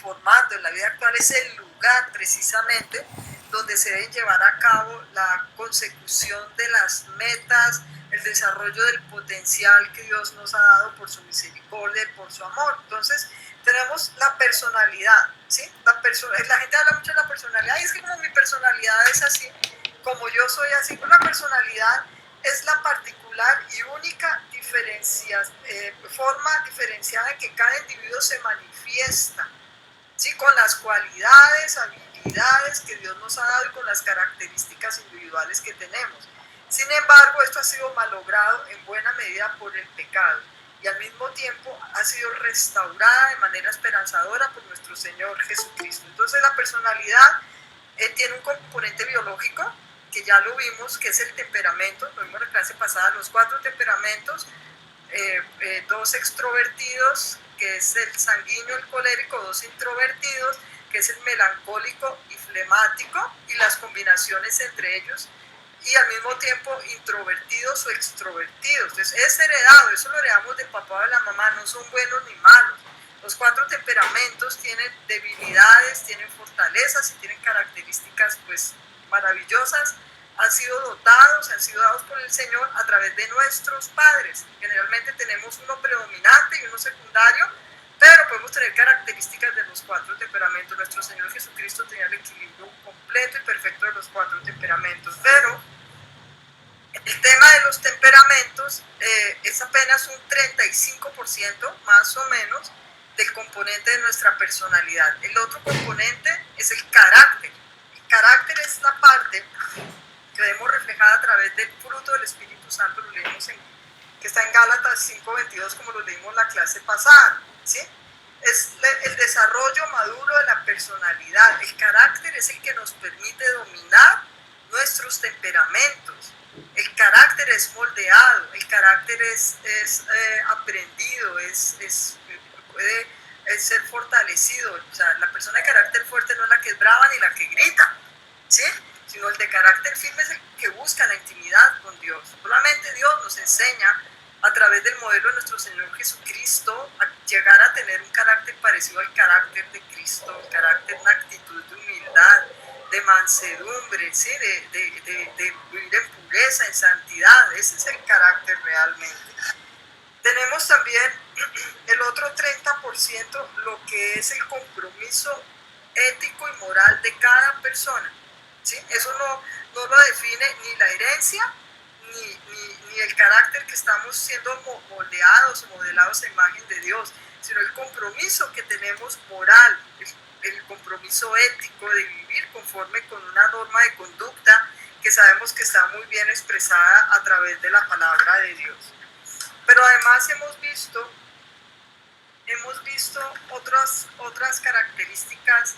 formando en la vida actual es el lugar precisamente donde se deben llevar a cabo la consecución de las metas, el desarrollo del potencial que Dios nos ha dado por su misericordia y por su amor. Entonces, tenemos la personalidad, ¿sí? La gente habla mucho de la personalidad, y es que como mi personalidad es así, como yo soy así, pues la personalidad es la particular y única forma diferenciada en que cada individuo se manifiesta, ¿sí? Con las cualidades, habilidades que Dios nos ha dado y con las características individuales que tenemos. Sin embargo, esto ha sido malogrado en buena medida por el pecado y al mismo tiempo ha sido restaurada de manera esperanzadora por nuestro Señor Jesucristo. Entonces la personalidad tiene un componente biológico, que ya lo vimos, que es el temperamento. Lo vimos en la clase pasada, los 4 temperamentos, 2 extrovertidos, que es el sanguíneo, el colérico, 2 introvertidos, que es el melancólico y flemático, y las combinaciones entre ellos, y al mismo tiempo introvertidos o extrovertidos. Entonces es heredado, eso lo heredamos del papá o de la mamá, no son buenos ni malos. Los 4 temperamentos tienen debilidades, tienen fortalezas y tienen características pues maravillosas. Han sido dados por el Señor a través de nuestros padres. Generalmente tenemos uno predominante y uno secundario, pero podemos tener características de los 4 temperamentos. Nuestro Señor Jesucristo tenía el equilibrio completo y perfecto de los 4 temperamentos, pero el tema de los temperamentos es apenas un 35% más o menos del componente de nuestra personalidad. El otro componente es el carácter. El carácter es la parte que vemos reflejada a través del fruto del Espíritu Santo, lo leímos que está en Gálatas 5:22, como lo leímos la clase pasada, ¿sí? Es el desarrollo maduro de la personalidad. El carácter es el que nos permite dominar nuestros temperamentos. El carácter es moldeado, el carácter es aprendido, puede ser fortalecido. O sea, la persona de carácter fuerte no es la que es brava ni la que grita, ¿sí? Sino el de carácter firme es el que busca la intimidad con Dios. Solamente Dios nos enseña a través del modelo de nuestro Señor Jesucristo a llegar a tener un carácter parecido al carácter de Cristo, un carácter, una actitud de humildad, de mansedumbre, ¿sí? de vivir en pureza, en santidad. Ese es el carácter realmente. Tenemos también el otro 30%, lo que es el compromiso ético y moral de cada persona, ¿sí? Eso no lo define ni la herencia, ni el carácter que estamos siendo moldeados o modelados a imagen de Dios, sino el compromiso que tenemos moral, el compromiso ético de vivir conforme con una norma de conducta que sabemos que está muy bien expresada a través de la palabra de Dios. Pero además hemos visto otras características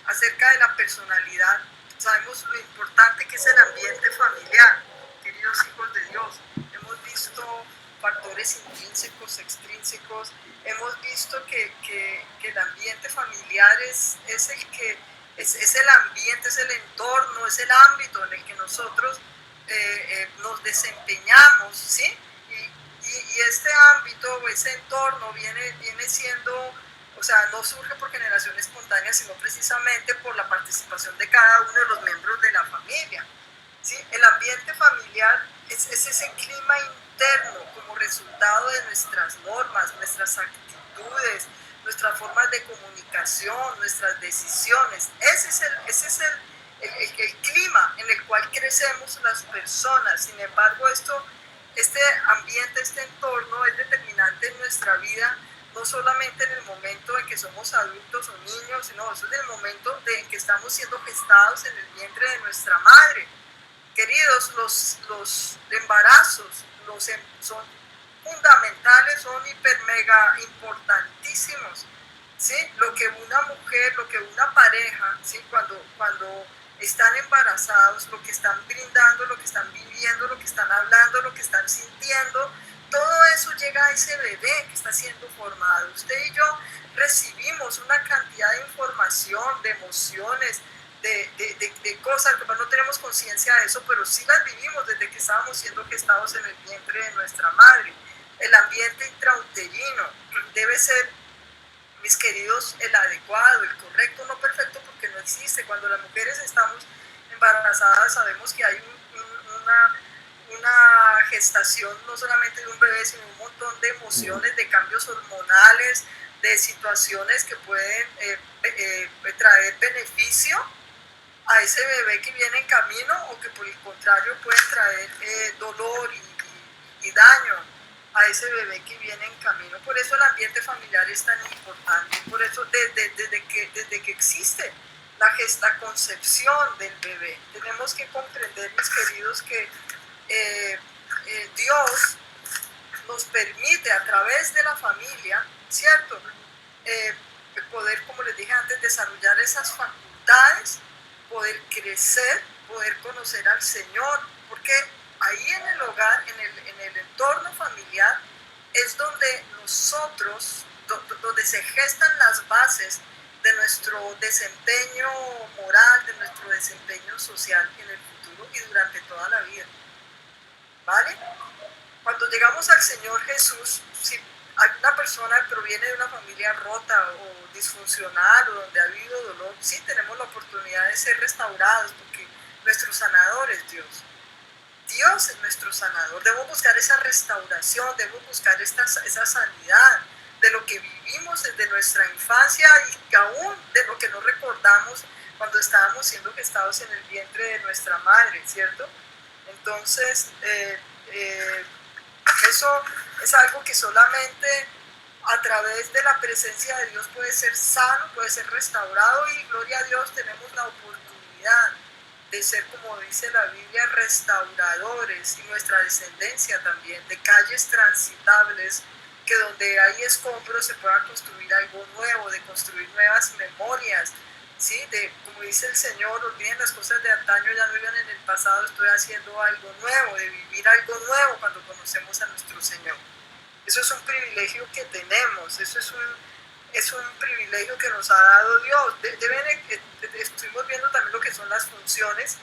acerca de la personalidad. Sabemos lo importante que es el ambiente familiar, queridos hijos de Dios. Hemos visto factores intrínsecos, extrínsecos. Hemos visto que el ambiente familiar es el ambiente, es el entorno, es el ámbito en el que nosotros nos desempeñamos, ¿sí? Y este ámbito o ese entorno viene siendo, o sea, no surge por generación espontánea, sino precisamente por la participación de cada uno de los miembros de la familia, ¿sí? El ambiente familiar es ese clima interno como resultado de nuestras normas, nuestras actitudes, nuestras formas de comunicación, nuestras decisiones. Ese es el clima en el cual crecemos las personas. Sin embargo, este ambiente, este entorno es determinante en nuestra vida, no solamente en el momento en que somos adultos o niños, sino eso es en el momento en que estamos siendo gestados en el vientre de nuestra madre. Queridos, los embarazos son fundamentales, son hiper mega importantísimos, ¿sí? Lo que una mujer, lo que una pareja, ¿sí? Cuando están embarazados, lo que están brindando, lo que están viviendo, lo que están hablando, lo que están sintiendo, todo eso llega a ese bebé que está siendo formado. Usted y yo recibimos una cantidad de información, de emociones, de cosas, que no tenemos conciencia de eso, pero sí las vivimos desde que estábamos siendo gestados en el vientre de nuestra madre. El ambiente intrauterino debe ser mis queridos, el adecuado, el correcto, no perfecto, porque no existe. Cuando las mujeres estamos embarazadas sabemos que hay una gestación no solamente de un bebé, sino un montón de emociones, de cambios hormonales, de situaciones que pueden traer beneficio a ese bebé que viene en camino, o que por el contrario pueden traer dolor y daño a ese bebé que viene en camino. Por eso el ambiente familiar es tan importante, por eso desde que existe la concepción del bebé, tenemos que comprender, mis queridos, que Dios nos permite a través de la familia, ¿cierto? Poder, como les dije antes, desarrollar esas facultades, poder crecer, poder conocer al Señor, porque ahí en el hogar, en el entorno familiar, es donde nosotros, donde se gestan las bases de nuestro desempeño moral, de nuestro desempeño social en el futuro y durante toda la vida. ¿Vale? Cuando llegamos al Señor Jesús, si hay una persona que proviene de una familia rota o disfuncional, o donde ha habido dolor, sí tenemos la oportunidad de ser restaurados, porque nuestro sanador es Dios. Dios es nuestro sanador. Debemos buscar esa restauración, debemos buscar esa sanidad de lo que vivimos desde nuestra infancia, y aún de lo que no recordamos cuando estábamos siendo gestados en el vientre de nuestra madre, ¿cierto? Entonces, eso es algo que solamente a través de la presencia de Dios puede ser sano, puede ser restaurado, y gloria a Dios tenemos la oportunidad de ser, como dice la Biblia, restauradores, y nuestra descendencia también, de calles transitables, que donde hay escombros se pueda construir algo nuevo, de construir nuevas memorias, ¿sí? Como dice el Señor, olviden las cosas de antaño, ya no vivan en el pasado, estoy haciendo algo nuevo, de vivir algo nuevo cuando conocemos a nuestro Señor. Eso es un privilegio que tenemos, eso es un privilegio que nos ha dado Dios. Estuvimos viendo también lo que son las funciones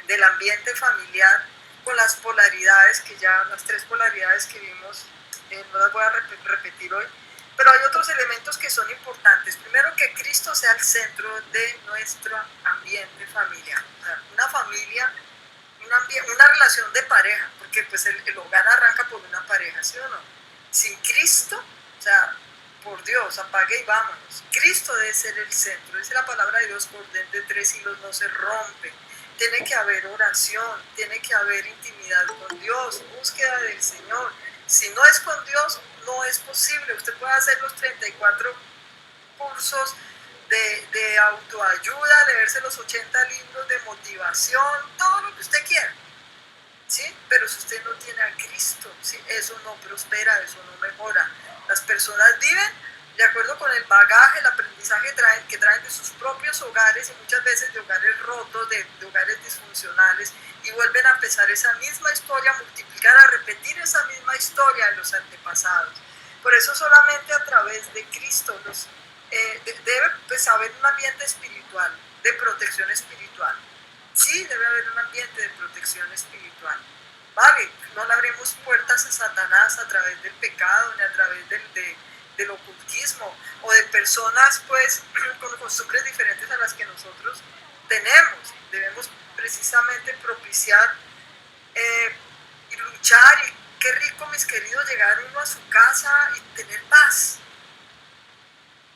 del ambiente familiar, con las polaridades, que ya las 3 polaridades que vimos, no las voy a repetir hoy. Pero hay otros elementos que son importantes. Primero, que Cristo sea el centro de nuestro ambiente familiar. O sea, una familia, una relación de pareja, porque pues el hogar arranca por una pareja, ¿sí o no? Sin Cristo, o sea, por Dios, apague y vámonos. Cristo debe ser el centro. Dice la palabra de Dios, cordel de 3 hilos no se rompe. Tiene que haber oración, tiene que haber intimidad con Dios, búsqueda del Señor. Si no es con Dios, no es posible. Usted puede hacer los 34 cursos de autoayuda, leerse los 80 libros de motivación, todo lo que usted quiera, ¿sí? Pero si usted no tiene a Cristo, ¿sí? Eso no prospera, eso no mejora. Las personas viven de acuerdo con el bagaje, el aprendizaje que traen de sus propios hogares, y muchas veces de hogares rotos, de hogares disfuncionales, y vuelven a empezar esa misma historia, a multiplicar, a repetir esa misma historia de los antepasados. Por eso solamente a través de Cristo debe pues, haber un ambiente espiritual, de protección espiritual. Sí, debe haber un ambiente de protección espiritual. Vale, no le abrimos puertas a Satanás a través del pecado, ni a través del ocultismo, o de personas pues con costumbres diferentes a las que nosotros tenemos. Debemos precisamente propiciar y luchar, y qué rico, mis queridos, llegar uno a su casa y tener paz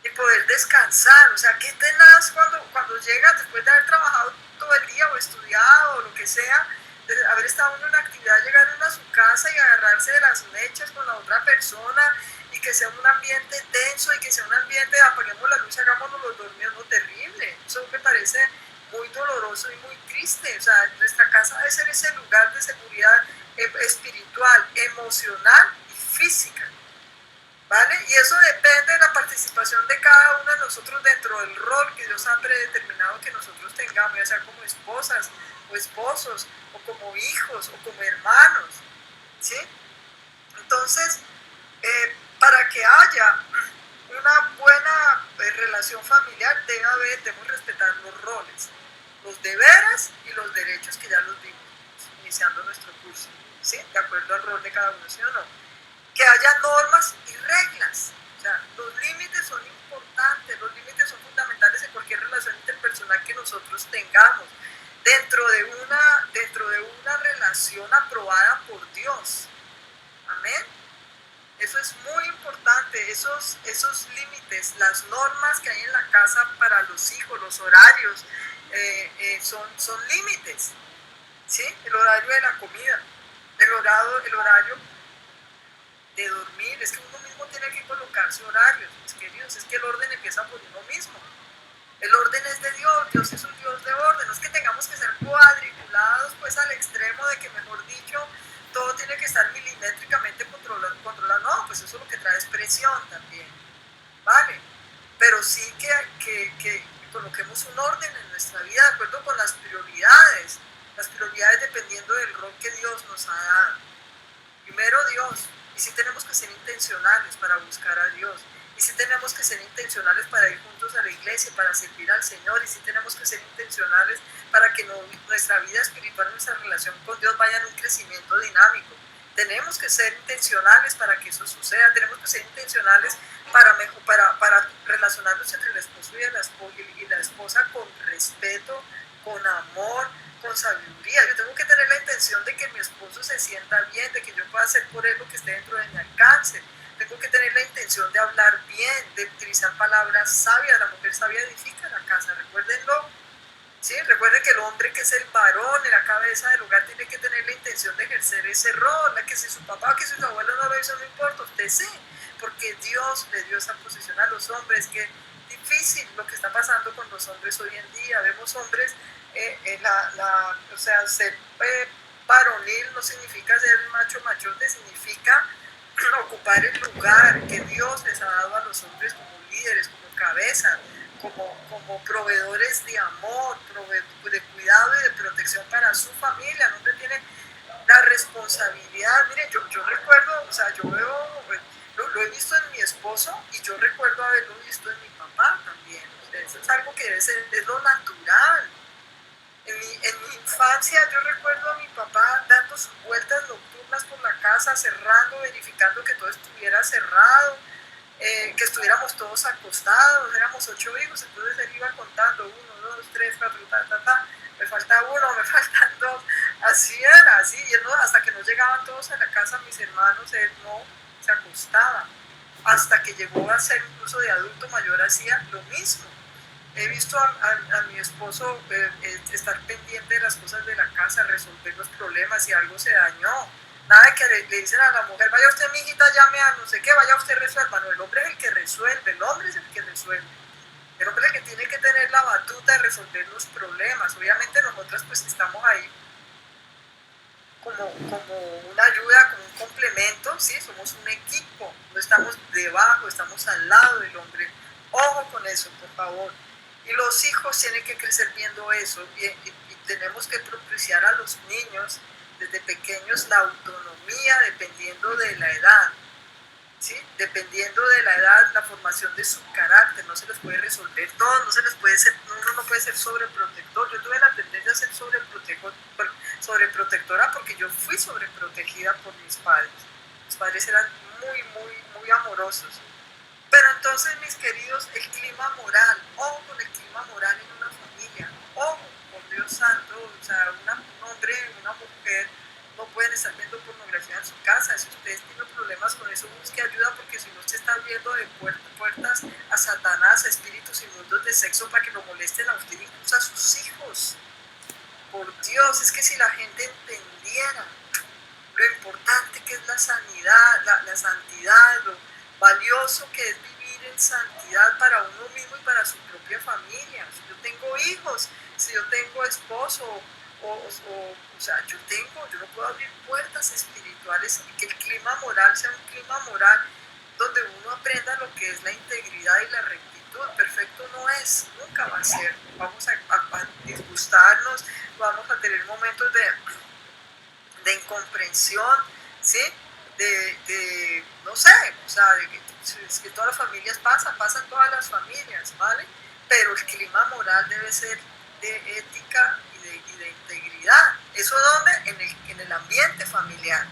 y poder descansar. O sea, qué tenaz cuando llegas después de haber trabajado todo el día o estudiado o lo que sea, de haber estado uno en una actividad, llegar uno a su casa y agarrarse de las mechas con la otra persona, y que sea un ambiente tenso, y que sea un ambiente de apaguemos la luz, hagámonos los dormidos, no, terrible. Eso me parece muy doloroso y muy triste. O sea, nuestra casa debe ser ese lugar de seguridad espiritual, emocional y física, ¿vale? Y eso depende de la participación de cada uno de nosotros dentro del rol que Dios ha predeterminado que nosotros tengamos, ya sea como esposas o esposos, o como hijos, o como hermanos, ¿sí? Entonces, para que haya una buena relación familiar, debemos respetar los roles, los deberes y los derechos, que ya los vimos iniciando nuestro curso, ¿sí? De acuerdo al rol de cada uno, ¿sí o no? Que haya normas y reglas. O sea, los límites son importantes, los límites son fundamentales en cualquier relación interpersonal que nosotros tengamos, dentro de una relación aprobada por Dios. Amén. Eso es muy importante, esos límites, las normas que hay en la casa para los hijos, los horarios, son límites, ¿sí? El horario de la comida, el horario de dormir, es que uno mismo tiene que colocarse horarios, mis queridos, es que el orden empieza por uno mismo. El orden es de Dios, Dios es un Dios de orden, no es que tengamos que ser cuadriculados pues al extremo de que, mejor dicho, todo tiene que estar milimétricamente controlado, no, pues eso lo que trae es presión también, ¿vale? Pero sí que coloquemos un orden en nuestra vida de acuerdo con las prioridades dependiendo del rol que Dios nos ha dado. Primero Dios, y sí tenemos que ser intencionales para buscar a Dios, y sí tenemos que ser intencionales para ir juntos a la iglesia, para servir al Señor, y sí tenemos que ser intencionales para que nuestra vida espiritual, nuestra relación con Dios vaya en un crecimiento dinámico. Tenemos que ser intencionales para que eso suceda, tenemos que ser intencionales para relacionarnos entre el esposo y la esposa con respeto, con amor, con sabiduría. Yo tengo que tener la intención de que mi esposo se sienta bien, de que yo pueda hacer por él lo que esté dentro de mi alcance. Tengo que tener la intención de hablar bien, de utilizar palabras sabias. La mujer sabia edifica la casa, recuérdenlo. ¿Sí? Recuerden que el hombre, que es el varón en la cabeza del hogar, tiene que tener la intención de ejercer ese rol. Que si su papá o que si su abuelo no lo hizo, no importa, usted sí, porque Dios le dio esa posición a los hombres. Que es difícil lo que está pasando con los hombres hoy en día. Vemos hombres, o sea, ser varonil no significa ser machote, significa ocupar el lugar que Dios les ha dado a los hombres como líderes, como cabezas, como proveedores de amor, de cuidado y de protección para su familia. El hombre tiene la responsabilidad. Miren, yo recuerdo, o sea, yo veo, lo he visto en mi esposo y yo recuerdo haberlo visto en mi papá también. O sea, eso es algo que debe ser, es lo natural. En mi infancia yo recuerdo a mi papá dando sus vueltas nocturnas por la casa, cerrando, verificando que todo estuviera cerrado, que estuviéramos todos acostados. Éramos 8 hijos, entonces él iba contando 1, 2, 3, 4, me falta 1, me faltan 2, así era, así, y él no, hasta que no llegaban todos a la casa, mis hermanos, él no se acostaba, hasta que llegó a ser incluso de adulto mayor, hacía lo mismo. He visto a mi esposo estar pendiente de las cosas de la casa, resolver los problemas si algo se dañó. Nada de que le dicen a la mujer, vaya usted, mi hijita, llame a no sé qué, vaya usted, resuelva. No, el hombre es el que resuelve, el hombre es el que resuelve. El hombre es el que tiene que tener la batuta de resolver los problemas. Obviamente nosotras pues estamos ahí como una ayuda, como un complemento, ¿sí? Somos un equipo, no estamos debajo, estamos al lado del hombre. Ojo con eso, por favor. Y los hijos tienen que crecer viendo eso y tenemos que propiciar a los niños desde pequeños la autonomía dependiendo de la edad, ¿sí? Dependiendo de la edad, la formación de su carácter. No se les puede resolver todo, uno no puede ser sobreprotector. Yo tuve la tendencia a ser sobreprotectora porque yo fui sobreprotegida por mis padres. Mis padres eran muy amorosos. Pero entonces, mis queridos, el clima moral, ojo con el clima moral en una familia, ojo, por Dios santo, o sea, un hombre y una mujer no pueden estar viendo pornografía en su casa. Si ustedes tienen problemas con eso, busque ayuda, porque si no, se está abriendo de puertas a Satanás, a espíritus inmundos de sexo para que lo molesten a usted, incluso a sus hijos. Por Dios, es que si la gente entendiera lo importante que es la sanidad, la santidad, lo valioso que es vivir en santidad para uno mismo y para su propia familia. Si yo tengo hijos, si yo tengo esposo, o sea, yo no puedo abrir puertas espirituales y que el clima moral sea un clima moral donde uno aprenda lo que es la integridad y la rectitud. Perfecto no es, nunca va a ser. Vamos a disgustarnos, vamos a tener momentos de incomprensión, ¿sí? No sé, o sea, es que todas las familias pasan todas las familias, ¿vale? Pero el clima moral debe ser de ética y de integridad. ¿Eso dónde? En el ambiente familiar.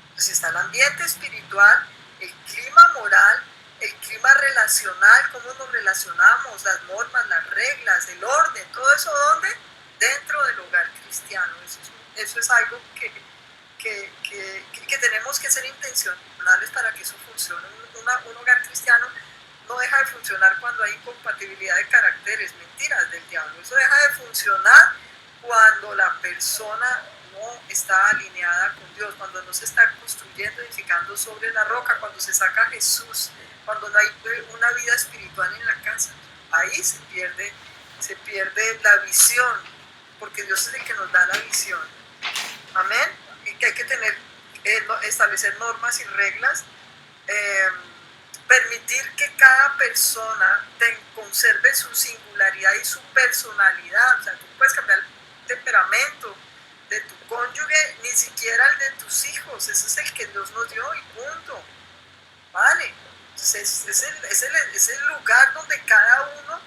Entonces está el ambiente espiritual, el clima moral el clima relacional, cómo nos relacionamos, las normas, las reglas, el orden, todo eso, ¿dónde? Dentro del hogar cristiano. Eso es algo que tenemos que ser intencionales para que eso funcione. Un hogar cristiano no deja de funcionar cuando hay incompatibilidad de caracteres, mentiras del diablo. Eso deja de funcionar cuando la persona no está alineada con Dios, cuando no se está construyendo, edificando sobre la roca, cuando se saca a Jesús, cuando no hay una vida espiritual en la casa. Ahí se pierde la visión, porque Dios es el que nos da la visión. Amén. Y que hay que establecer normas y reglas, permitir que cada persona conserve su singularidad y su personalidad. O sea, tú puedes cambiar el temperamento de tu cónyuge, ni siquiera el de tus hijos. Ese es el que Dios nos dio y punto. ¿Vale? Entonces es el lugar donde cada uno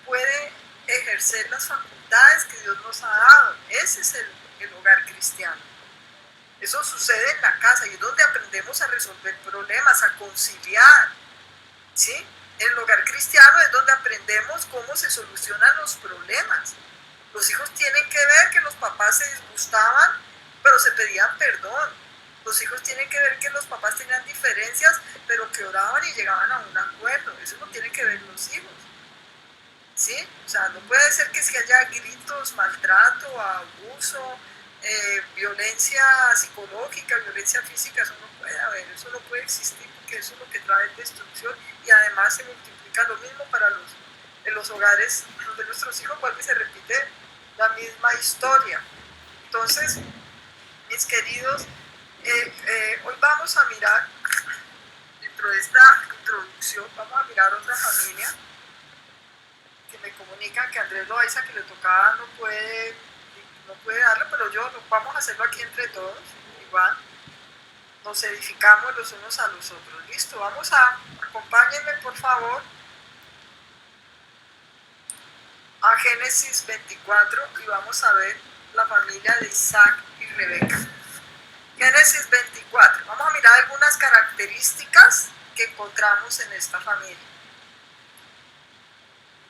puede ejercer las facultades que Dios nos ha dado. Ese es el hogar cristiano. Eso sucede en la casa y es donde aprendemos a resolver problemas, a conciliar. ¿Sí? En el hogar cristiano es donde aprendemos cómo se solucionan los problemas. Los hijos tienen que ver que los papás se disgustaban, pero se pedían perdón. Los hijos tienen que ver que los papás tenían diferencias, pero que oraban y llegaban a un acuerdo. Eso no tienen que ver los hijos. ¿Sí? O sea, no puede ser que si haya gritos, maltrato, abuso, violencia psicológica, violencia física, eso no puede haber, eso no puede existir, porque eso es lo que trae destrucción y además se multiplica lo mismo en los hogares de nuestros hijos, porque se repite la misma historia. Entonces, mis queridos, hoy vamos a mirar, dentro de esta introducción, vamos a mirar otra familia que me comunican que Andrés Loaiza, que le tocaba, no puede darlo, pero vamos a hacerlo aquí entre todos, igual, nos edificamos los unos a los otros. Listo, acompáñenme por favor a Génesis 24 y vamos a ver la familia de Isaac y Rebeca. Génesis 24, vamos a mirar algunas características que encontramos en esta familia.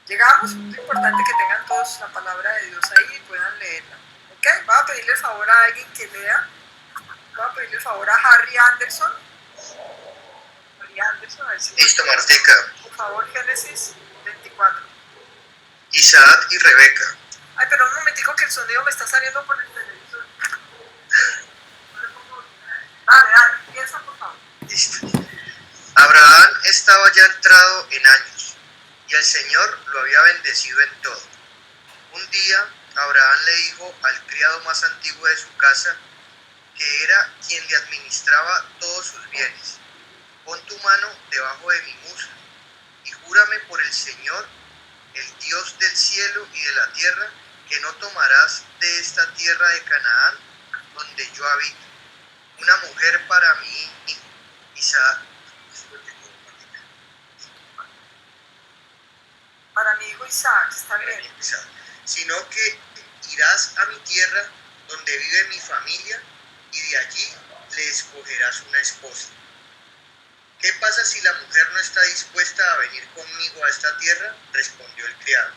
Llegamos, es importante que tengan todos la palabra de Dios ahí y puedan leerla. ¿Ok? Voy a pedirle el favor a alguien que lea. Voy a pedirle el favor a Harry Anderson. A ver si listo, Marteca. Por favor, Génesis 24. Isaac y Rebeca. Ay, pero un momentico que el sonido me está saliendo por el televisor. Dale, piensa por favor. Listo. Abraham estaba ya entrado en años, y el Señor lo había bendecido en todo. Un día, Abraham le dijo al criado más antiguo de su casa, que era quien le administraba todos sus bienes: pon tu mano debajo de mi muslo, y júrame por el Señor, el Dios del cielo y de la tierra, que no tomarás de esta tierra de Canaán, donde yo habito, una mujer para mi hijo Isaac. Para mi hijo Isaac, está bien. Sino que irás a mi tierra, donde vive mi familia, y de allí le escogerás una esposa. ¿Qué pasa si la mujer no está dispuesta a venir conmigo a esta tierra?, respondió el criado.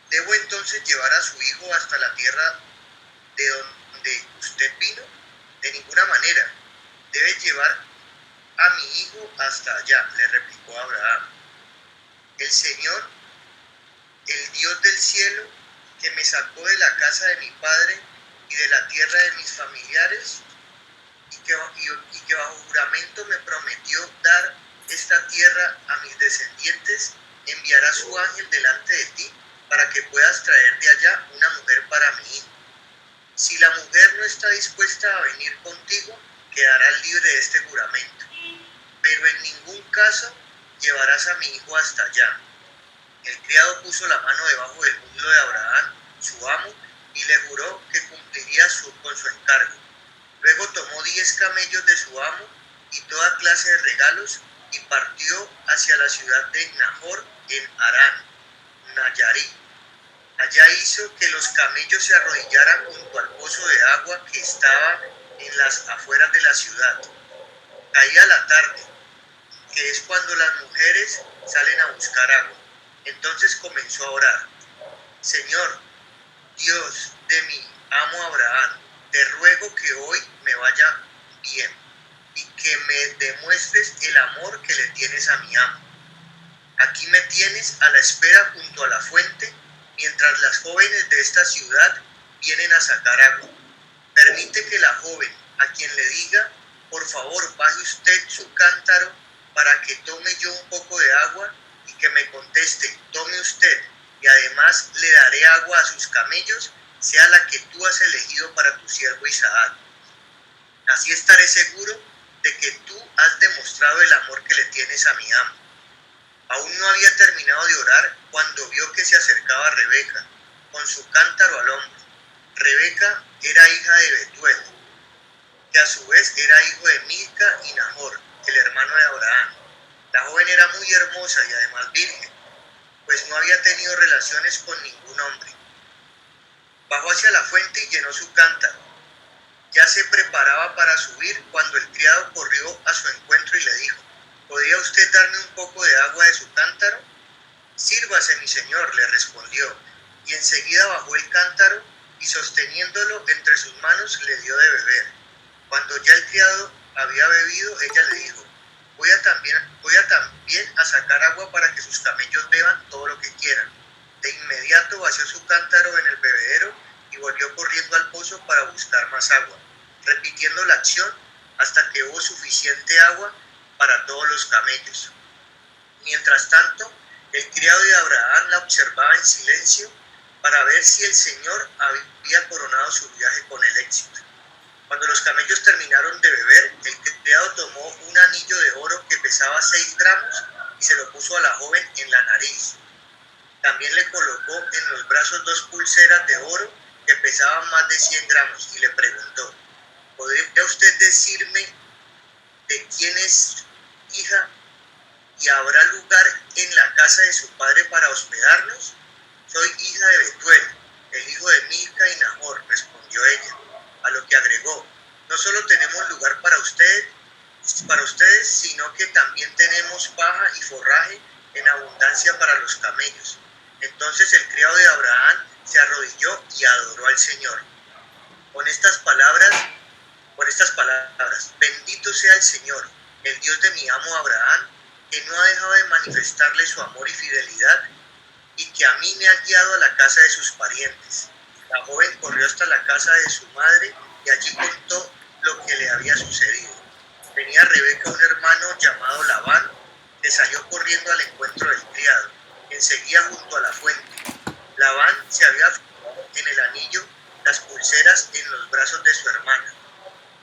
¿Debo entonces llevar a su hijo hasta la tierra de donde usted vino? De ninguna manera. Debe llevar a mi hijo hasta allá, le replicó Abraham. El Señor, el Dios del cielo, que me sacó de la casa de mi padre y de la tierra de mis familiares, y que bajo juramento me prometió dar esta tierra a mis descendientes, enviará su ángel delante de ti para que puedas traer de allá una mujer para mi hijo. Si la mujer no está dispuesta a venir contigo, quedarás libre de este juramento, pero en ningún caso llevarás a mi hijo hasta allá. El criado puso la mano debajo del muslo de Abraham, su amo, y le juró que cumpliría con su encargo. Luego tomó 10 camellos de su amo y toda clase de regalos y partió hacia la ciudad de Nahor en Harán, Nayarí. Allá hizo que los camellos se arrodillaran junto al pozo de agua que estaba en las afueras de la ciudad. Caía la tarde que es cuando las mujeres salen a buscar agua. Entonces comenzó a orar: Señor, Dios de mi amo Abraham, te ruego que hoy me vaya bien y que me demuestres el amor que le tienes a mi amo. Aquí me tienes a la espera junto a la fuente, mientras las jóvenes de esta ciudad vienen a sacar agua. Permite que la joven, a quien le diga, por favor, baje usted su cántaro para que tome yo un poco de agua, y que me conteste, tome usted, y además le daré agua a sus camellos, sea la que tú has elegido para tu siervo Isaac. Así estaré seguro de que tú has demostrado el amor que le tienes a mi amo. Aún no había terminado de orar cuando vio que se acercaba Rebeca, con su cántaro al hombro. Rebeca era hija de Betuel, que a su vez era hijo de Milca y Nahor, el hermano de Abraham. La joven era muy hermosa y además virgen, pues no había tenido relaciones con ningún hombre. Bajó hacia la fuente y llenó su cántaro. Ya se preparaba para subir cuando el criado corrió a su encuentro y le dijo: ¿podría usted darme un poco de agua de su cántaro? Sírvase, mi señor, le respondió, y enseguida bajó el cántaro y sosteniéndolo entre sus manos le dio de beber. Cuando ya el criado había bebido, ella le dijo: voy a también a sacar agua para que sus camellos beban todo lo que quieran. De inmediato vació su cántaro en el bebedero y volvió corriendo al pozo para buscar más agua, repitiendo la acción hasta que hubo suficiente agua para todos los camellos. Mientras tanto, el criado de Abraham la observaba en silencio para ver si el Señor había coronado su viaje con el éxito. Cuando los camellos terminaron de beber, el criado tomó un anillo de oro que pesaba 6 gramos y se lo puso a la joven en la nariz. También le colocó en los brazos 2 pulseras de oro que pesaban más de 100 gramos y le preguntó: ¿podría usted decirme de quién es hija y habrá lugar en la casa de su padre para hospedarnos? Soy hija de Betuel, el hijo de Milca y Nahor, respondió ella, a lo que agregó: no solo tenemos lugar para ustedes, sino que también tenemos paja y forraje en abundancia para los camellos. Entonces el criado de Abraham se arrodilló y adoró al Señor. Con estas palabras, bendito sea el Señor, el Dios de mi amo Abraham, que no ha dejado de manifestarle su amor y fidelidad, y que a mí me ha guiado a la casa de sus parientes. La joven corrió hasta la casa de su madre y allí contó lo que le había sucedido. Tenía Rebeca un hermano llamado Labán, que salió corriendo al encuentro del criado, quien seguía junto a la fuente. Labán se había fijado en el anillo las pulseras en los brazos de su hermana,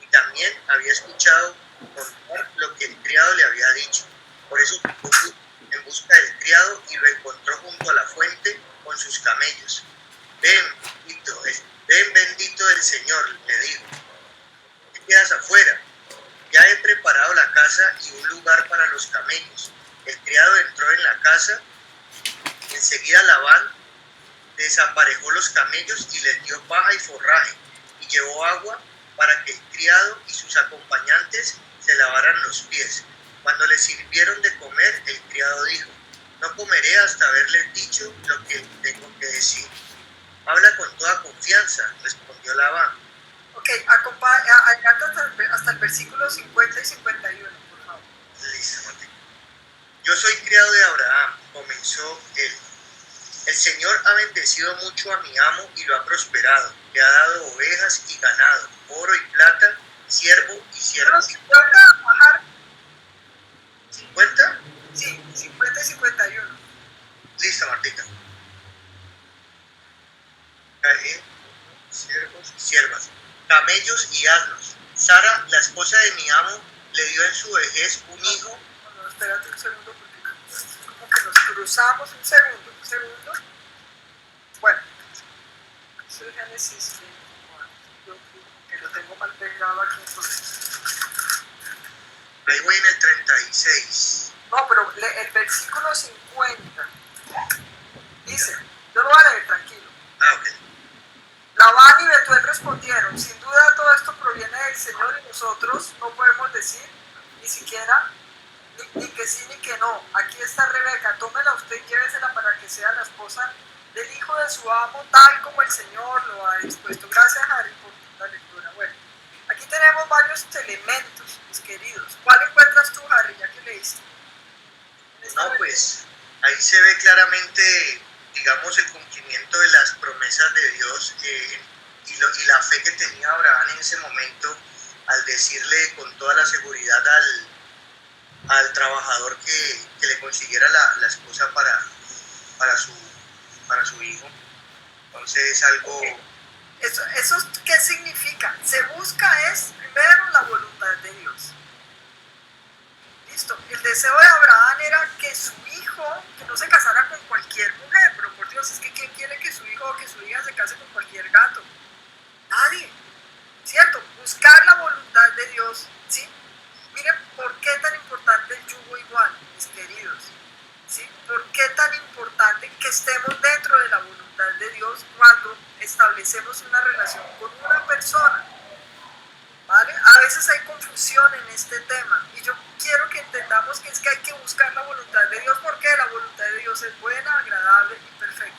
y también había escuchado contar lo que el criado le había dicho. Por eso fue en busca del criado y lo encontró junto a la fuente con sus camellos. Ven bendito del Señor, le dijo. ¿Qué quedas afuera? Ya he preparado la casa y un lugar para los camellos. El criado entró en la casa. Enseguida Labán desaparejó los camellos y les dio paja y forraje, y llevó agua para que el criado y sus acompañantes se lavaran los pies. Cuando les sirvieron de comer, el criado dijo: no comeré hasta haberles dicho lo que tengo que decir. Habla con toda confianza, respondió Labán. Ok, hasta el versículo 50 y 51, por favor. Listo, Martín. Yo soy criado de Abraham, comenzó él. El Señor ha bendecido mucho a mi amo y lo ha prosperado. Le ha dado ovejas y ganado, oro y plata, siervo y sierva. 50, bajar. ¿50? Sí, 50 y 51. Listo, Martica. Siervos y siervas, camellos y asnos. Sara, la esposa de mi amo, le dio en su vejez un hijo. No, espérate un segundo porque como que nos cruzamos. Un segundo. Bueno, eso es Génesis 24, que lo tengo mal pegado aquí entonces. Ahí voy en el 36. No, pero el versículo 50 dice, yo lo voy a leer tranquilo. Ok. Labán y Betuel respondieron: sin duda todo esto proviene del Señor y nosotros no podemos decir ni siquiera ni que que sí ni que no. Aquí está Rebeca, tómela usted y llévesela para que sea la esposa del hijo de su amo, tal como el Señor lo ha dispuesto. Gracias, Harry, por la lectura. Bueno, aquí tenemos varios elementos, mis queridos. ¿Cuál encuentras tú, Harry, ya que leíste? No, pues ahí se ve claramente, digamos, el cumplimiento de las promesas de Dios y la fe que tenía Abraham en ese momento al decirle con toda la seguridad al trabajador que le consiguiera la esposa para su hijo. Entonces es algo... ¿Eso qué significa? Se busca es primero la voluntad de Dios. Listo. El deseo de Abraham era que su hijo, que no se casara con cualquier mujer, pero por Dios, es que ¿quién quiere que su hijo o que su hija se case con cualquier gato? Nadie, ¿cierto? Buscar la voluntad de Dios, ¿sí? Miren, ¿por qué tan importante el yugo igual, mis queridos? ¿Sí? ¿Por qué tan importante que estemos dentro de la voluntad de Dios cuando establecemos una relación con una persona? ¿Vale? A veces hay confusión en este tema y yo quiero que entendamos que es que hay que buscar la voluntad de Dios porque la voluntad de Dios es buena, agradable y perfecta.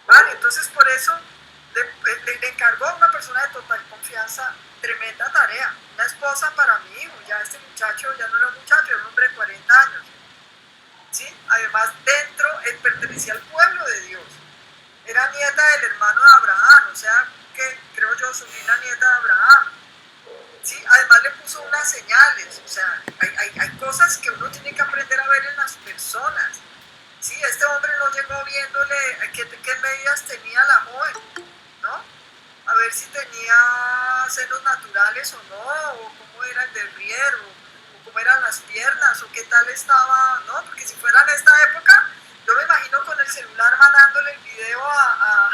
¿Vale? Entonces por eso le encargó a una persona de total confianza tremenda tarea, una esposa para mi hijo. Ya este muchacho ya no era un muchacho, era un hombre de 40 años. ¿Sí? Además él pertenecía al pueblo de Dios, era nieta del hermano de Abraham, o sea que creo yo sobrina nieta de Abraham. ¿Sí? Además le puso unas señales, o sea, hay cosas que uno tiene que aprender a ver en las personas. ¿Sí? Este hombre no llegó viéndole qué medidas tenía la joven, ¿no? A ver si tenía senos naturales o no, o cómo era el derrier, o cómo eran las piernas, o qué tal estaba, ¿no? Porque si fuera en esta época, yo me imagino con el celular mandándole el video a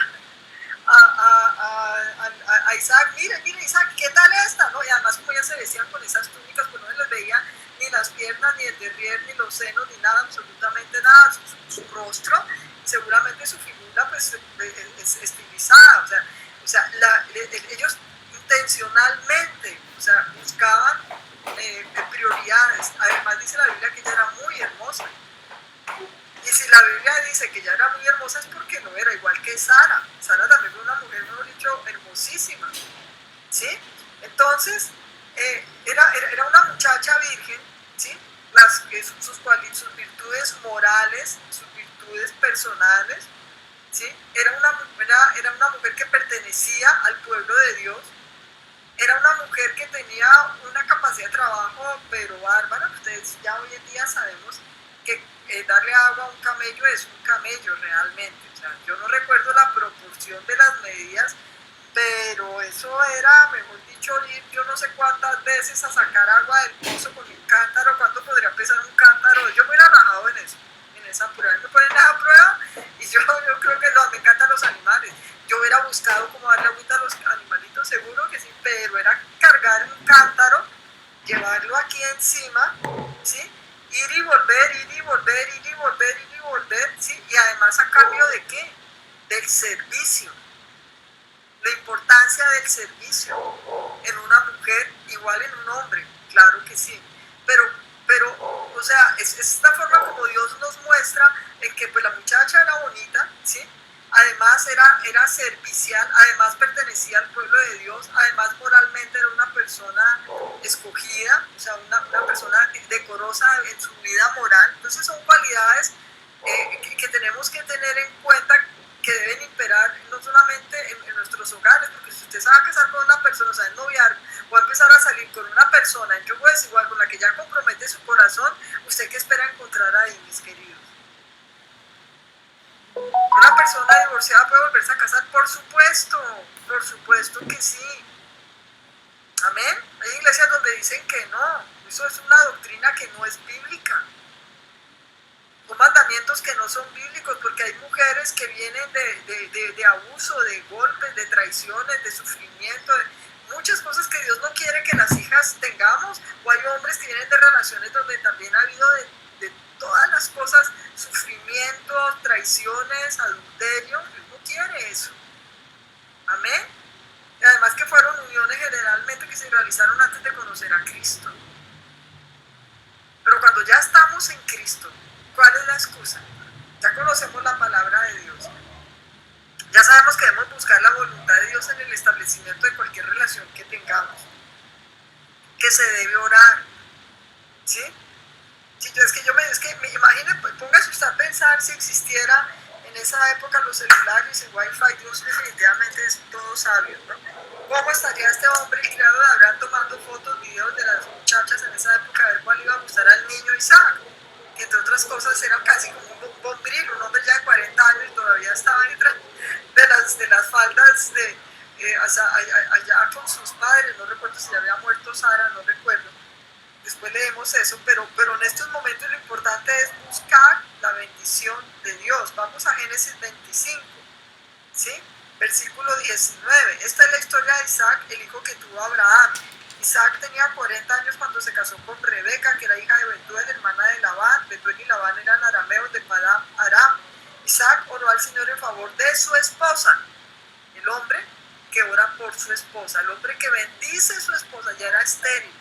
Isaac, mire Isaac, ¿qué tal esta? ¿No? Y además como ya se vestían con esas túnicas, pues no se les veía ni las piernas, ni el derrier, ni los senos, ni nada, absolutamente nada, su rostro, seguramente su figura pues es estilizada, o sea ellos intencionalmente, o sea, buscaban prioridades. Además dice la Biblia que ella era muy hermosa. Y si la Biblia dice que ella era muy hermosa es porque no era igual que Sara. Sara también fue una mujer, mejor dicho, hermosísima. ¿Sí? Entonces, era una muchacha virgen, ¿sí? Sus virtudes morales, sus virtudes personales, ¿sí? Era una mujer que pertenecía al pueblo de Dios. Era una mujer que tenía una capacidad de trabajo, pero bárbara. Ustedes ya hoy en día sabemos que darle agua a un camello es un camello realmente. O sea, yo no recuerdo la proporción de las medidas, pero eso era, mejor dicho, ir yo no sé cuántas veces a sacar agua del pozo con un cántaro. ¿Cuánto podría pesar un cántaro? Yo me hubiera rajado en eso, en esa prueba. Me ponen esa prueba y yo creo que me encantan los animales. Yo hubiera buscado cómo darle agüita a los animalitos, seguro que sí, pero era cargar un cántaro, llevarlo aquí encima, ¿sí? Ir y volver, ir y volver, ir y volver, ir y volver, ¿sí? Y además a cambio de ¿qué? Del servicio. La importancia del servicio en una mujer, igual en un hombre, claro que sí. Pero o sea, es esta forma como Dios nos muestra en que pues la muchacha era bonita, ¿sí? Además era servicial, además pertenecía al pueblo de Dios, además moralmente era una persona escogida, o sea, una persona decorosa en su vida moral. Entonces son cualidades que tenemos que tener en cuenta, que deben imperar no solamente en nuestros hogares, porque si usted se va a casar con una persona, o sea, en noviar, o a empezar a salir con una persona en yugo desigual con la que ya compromete su corazón, ¿usted qué espera encontrar ahí, mis queridos? ¿Una persona divorciada puede volverse a casar? Por supuesto que sí. Amén. Hay iglesias donde dicen que no, eso es una doctrina que no es bíblica. Son mandamientos que no son bíblicos, porque hay mujeres que vienen de abuso, de golpes, de traiciones, de sufrimiento, de muchas cosas que Dios no quiere que las hijas tengamos, o hay hombres que vienen de relaciones donde también ha habido de todas las cosas, sufrimientos, traiciones, adulterio. Dios no quiere eso. Amén. Y además que fueron uniones generalmente que se realizaron antes de conocer a Cristo. Pero cuando ya estamos en Cristo, ¿cuál es la excusa? Ya conocemos la palabra de Dios. Ya sabemos que debemos buscar la voluntad de Dios en el establecimiento de cualquier relación que tengamos. Que se debe orar. ¿Sí? Sí, es que imagine, pues, póngase usted a pensar si existiera en esa época los celulares, el wifi. Dios definitivamente es todo sabio, ¿no? ¿Cómo estaría este hombre, el criado de Abraham, tomando fotos, videos de las muchachas en esa época, a ver cuál iba a gustar al niño Isaac? Que entre otras cosas era casi como un bombril, un hombre ya de 40 años y todavía estaba detrás de las faldas allá con sus padres. No recuerdo si ya había muerto Sara, no recuerdo. Después leemos eso, pero en estos momentos lo importante es buscar la bendición de Dios. Vamos a Génesis 25, ¿sí? Versículo 19. Esta es la historia de Isaac, el hijo que tuvo Abraham. Isaac tenía 40 años cuando se casó con Rebeca, que era hija de Betuel, hermana de Labán. Betuel y Labán eran arameos de Padán Aram. Isaac oró al Señor en favor de su esposa. El hombre que ora por su esposa, el hombre que bendice a su esposa, ya era estéril.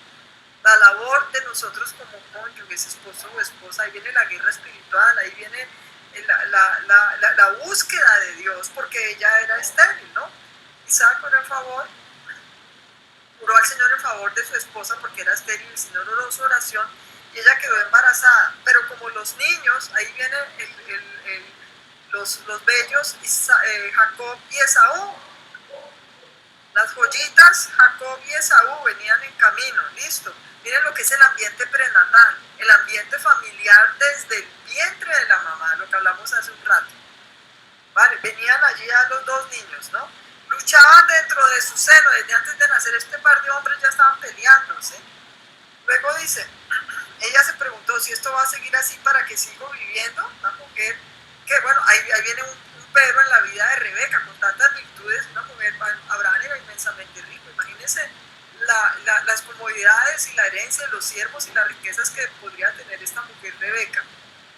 La labor de nosotros como cónyuges, esposo o esposa, ahí viene la guerra espiritual, ahí viene la búsqueda de Dios, porque ella era estéril, ¿no? Isaac oró al Señor en favor de su esposa porque era estéril. El Señor oró su oración y ella quedó embarazada. Pero como los niños, ahí vienen los bellos, Jacob y Esaú. Las joyitas, Jacob y Esaú venían en camino, listo. Miren lo que es el ambiente prenatal, el ambiente familiar desde el vientre de la mamá, lo que hablamos hace un rato. Vale, venían allí ya los dos niños, ¿no? Luchaban dentro de su seno, desde antes de nacer este par de hombres ya estaban peleándose. Luego dice, ella se preguntó si esto va a seguir así para que sigo viviendo. Una mujer que, bueno, ahí viene un pero en la vida de Rebeca, con tantas virtudes, una mujer, Abraham era inmensamente rico, imagínense las comodidades y la herencia de los siervos y las riquezas que podría tener esta mujer Rebeca,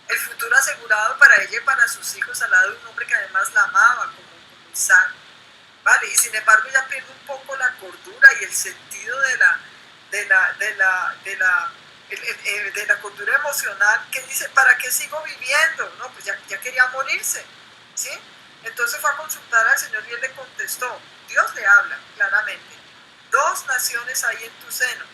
el futuro asegurado para ella y para sus hijos al lado de un hombre que además la amaba como Isaac, ¿vale? Y sin embargo ella pierde un poco la cordura y el sentido de la cordura emocional, que dice, ¿para qué sigo viviendo? No, pues ya quería morirse, ¿sí? Entonces fue a consultar al Señor y él le contestó, Dios le habla claramente, 2 naciones hay en tu seno,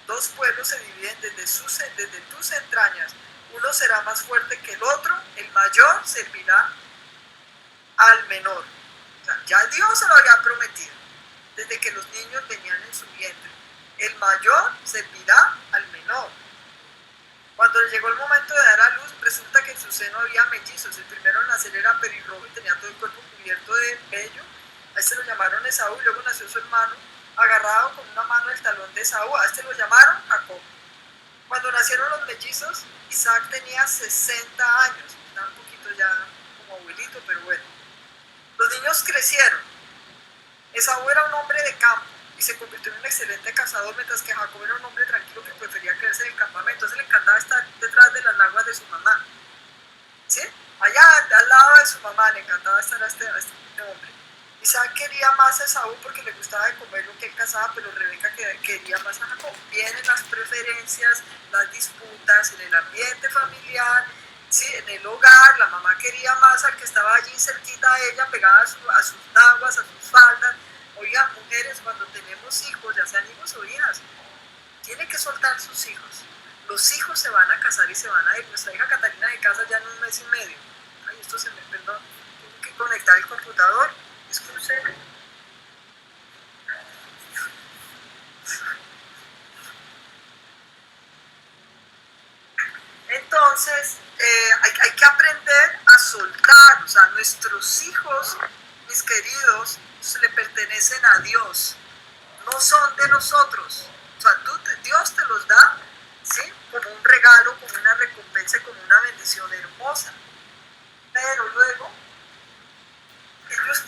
2 pueblos se dividen desde tus entrañas, uno será más fuerte que el otro, el mayor servirá al menor. O sea, ya Dios se lo había prometido desde que los niños venían en su vientre, el mayor servirá al menor. Cuando le llegó el momento de dar a luz, resulta que en su seno había mellizos. El primero en nacer era pelirrojo y tenía todo el cuerpo cubierto de vello. A este lo llamaron Esaú y luego nació su hermano, agarrado con una mano el talón de Esaú. A este lo llamaron Jacob. Cuando nacieron los mellizos, Isaac tenía 60 años. Estaba un poquito ya como abuelito, pero bueno. Los niños crecieron. Esaú era un hombre de campo y se convirtió en un excelente cazador, mientras que Jacob era un hombre tranquilo que prefería quedarse en el campamento. Entonces le encantaba estar detrás de las naguas de su mamá, ¿sí? Allá al lado de su mamá le encantaba estar a este hombre. Isaac quería más a Esaú porque le gustaba de comer lo que él cazaba, pero Rebeca quería más a Jacob. Vienen las preferencias, las disputas en el ambiente familiar, ¿sí? En el hogar. La mamá quería más al que estaba allí cerquita a ella, pegada a sus naguas, a sus faldas. Oiga, mujeres, cuando tenemos hijos, ya sean hijos o hijas, tiene que soltar sus hijos. Los hijos se van a casar y se van a ir. Nuestra hija Catalina se casa ya en 1 mes y medio. Ay, esto se me, perdón, tengo que conectar el computador. Excúsenme. Entonces, hay que aprender a soltar. O sea, nuestros hijos, mis queridos, le pertenecen a Dios, no son de nosotros. O sea, Dios te los da, ¿sí? Como un regalo, como una recompensa, como una bendición hermosa. Pero luego ellos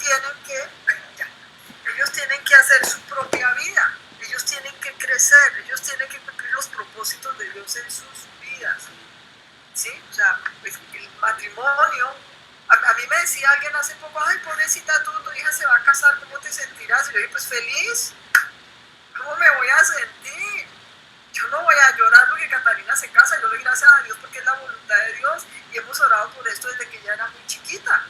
tienen que hacer su propia vida, ellos tienen que crecer, ellos tienen que cumplir los propósitos de Dios en sus vidas, ¿sí? O sea, pues, el matrimonio. A mí me decía alguien hace poco, ay, pobrecita, tu hija se va a casar, ¿cómo te sentirás? Y yo dije, pues feliz. ¿Cómo me voy a sentir? Yo no voy a llorar porque que Catalina se casa. Yo le doy gracias a Dios porque es la voluntad de Dios y hemos orado por esto desde que ella era muy chiquita,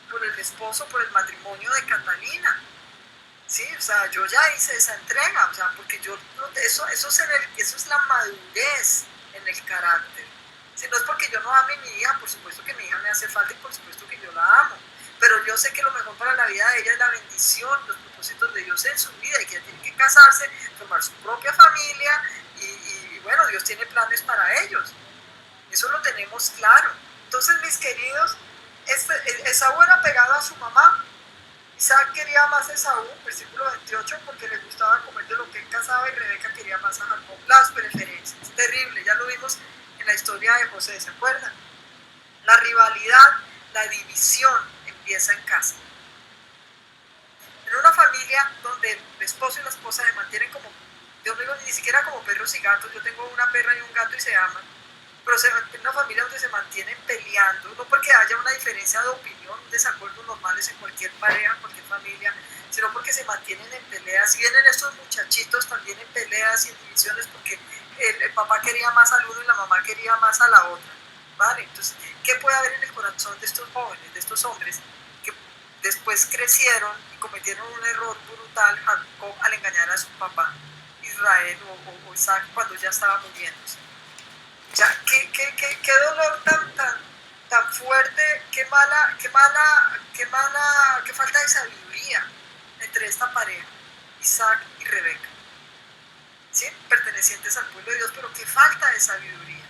por el esposo, por el matrimonio de Catalina. Sí, o sea, yo ya hice esa entrega, o sea, porque eso es la madurez en el carácter. Si no es porque yo no ame a mi hija, por supuesto que mi hija me hace falta y por supuesto que yo la amo, pero yo sé que lo mejor para la vida de ella es la bendición, los propósitos de Dios en su vida y que ella tiene que casarse, formar su propia familia y bueno, Dios tiene planes para ellos. Eso lo tenemos claro. Entonces, mis queridos, Esaú era pegado a su mamá. Isaac quería más a Esaú, versículo 28, porque le gustaba comer de lo que él cazaba y Rebeca quería más a Jacob. Las preferencias, terrible, ya lo vimos en la historia de José, ¿se acuerdan? La rivalidad, la división empieza en casa. En una familia donde el esposo y la esposa se mantienen como, yo no digo ni siquiera como perros y gatos, yo tengo una perra y un gato y se aman, pero en una familia donde se mantienen peleando, no porque haya una diferencia de opinión, desacuerdos normales en cualquier pareja, en cualquier familia, sino porque se mantienen en peleas. Vienen estos muchachitos también en peleas y en divisiones porque el papá quería más al uno y la mamá quería más a la otra, ¿vale? Entonces, ¿qué puede haber en el corazón de estos jóvenes, de estos hombres que después crecieron y cometieron un error brutal, Jacob, al engañar a su papá, Israel o Isaac, cuando ya estaba muriéndose? O sea, qué dolor tan fuerte, qué falta de sabiduría entre esta pareja, Isaac y Rebeca, ¿sí? Pertenecientes al pueblo de Dios, pero qué falta de sabiduría.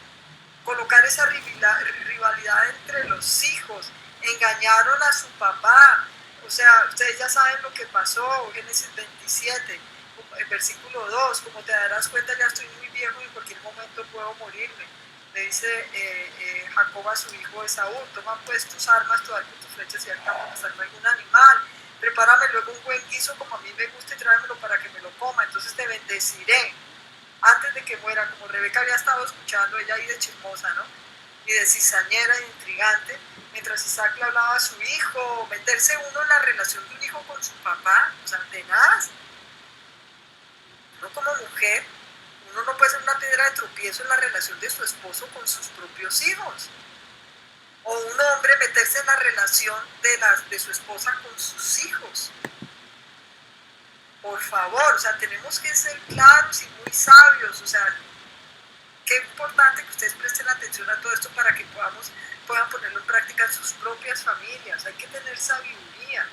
Colocar esa rivalidad entre los hijos, engañaron a su papá, o sea, ustedes ya saben lo que pasó, Génesis 27, el versículo 2, como te darás cuenta ya estoy muy viejo y en cualquier momento puedo morirme. Le dice Jacob a su hijo Esaú, toma pues tus armas, tu arco y tus flechas y al campo cazarme algún animal, prepárame luego un buen guiso como a mí me gusta y tráemelo para que me lo coma, entonces te bendeciré antes de que muera. Como Rebeca había estado escuchando, ella ahí de chismosa, ¿no? Y de cizañera y intrigante, mientras Isaac le hablaba a su hijo, meterse uno en la relación de un hijo con su papá, o sea, tenaz. No, como mujer, uno no puede ser una piedra de tropiezo en la relación de su esposo con sus propios hijos. O un hombre meterse en la relación de su esposa con sus hijos. Por favor, o sea, tenemos que ser claros y muy sabios, o sea, qué importante que ustedes presten atención a todo esto para que puedan ponerlo en práctica en sus propias familias. Hay que tener sabiduría.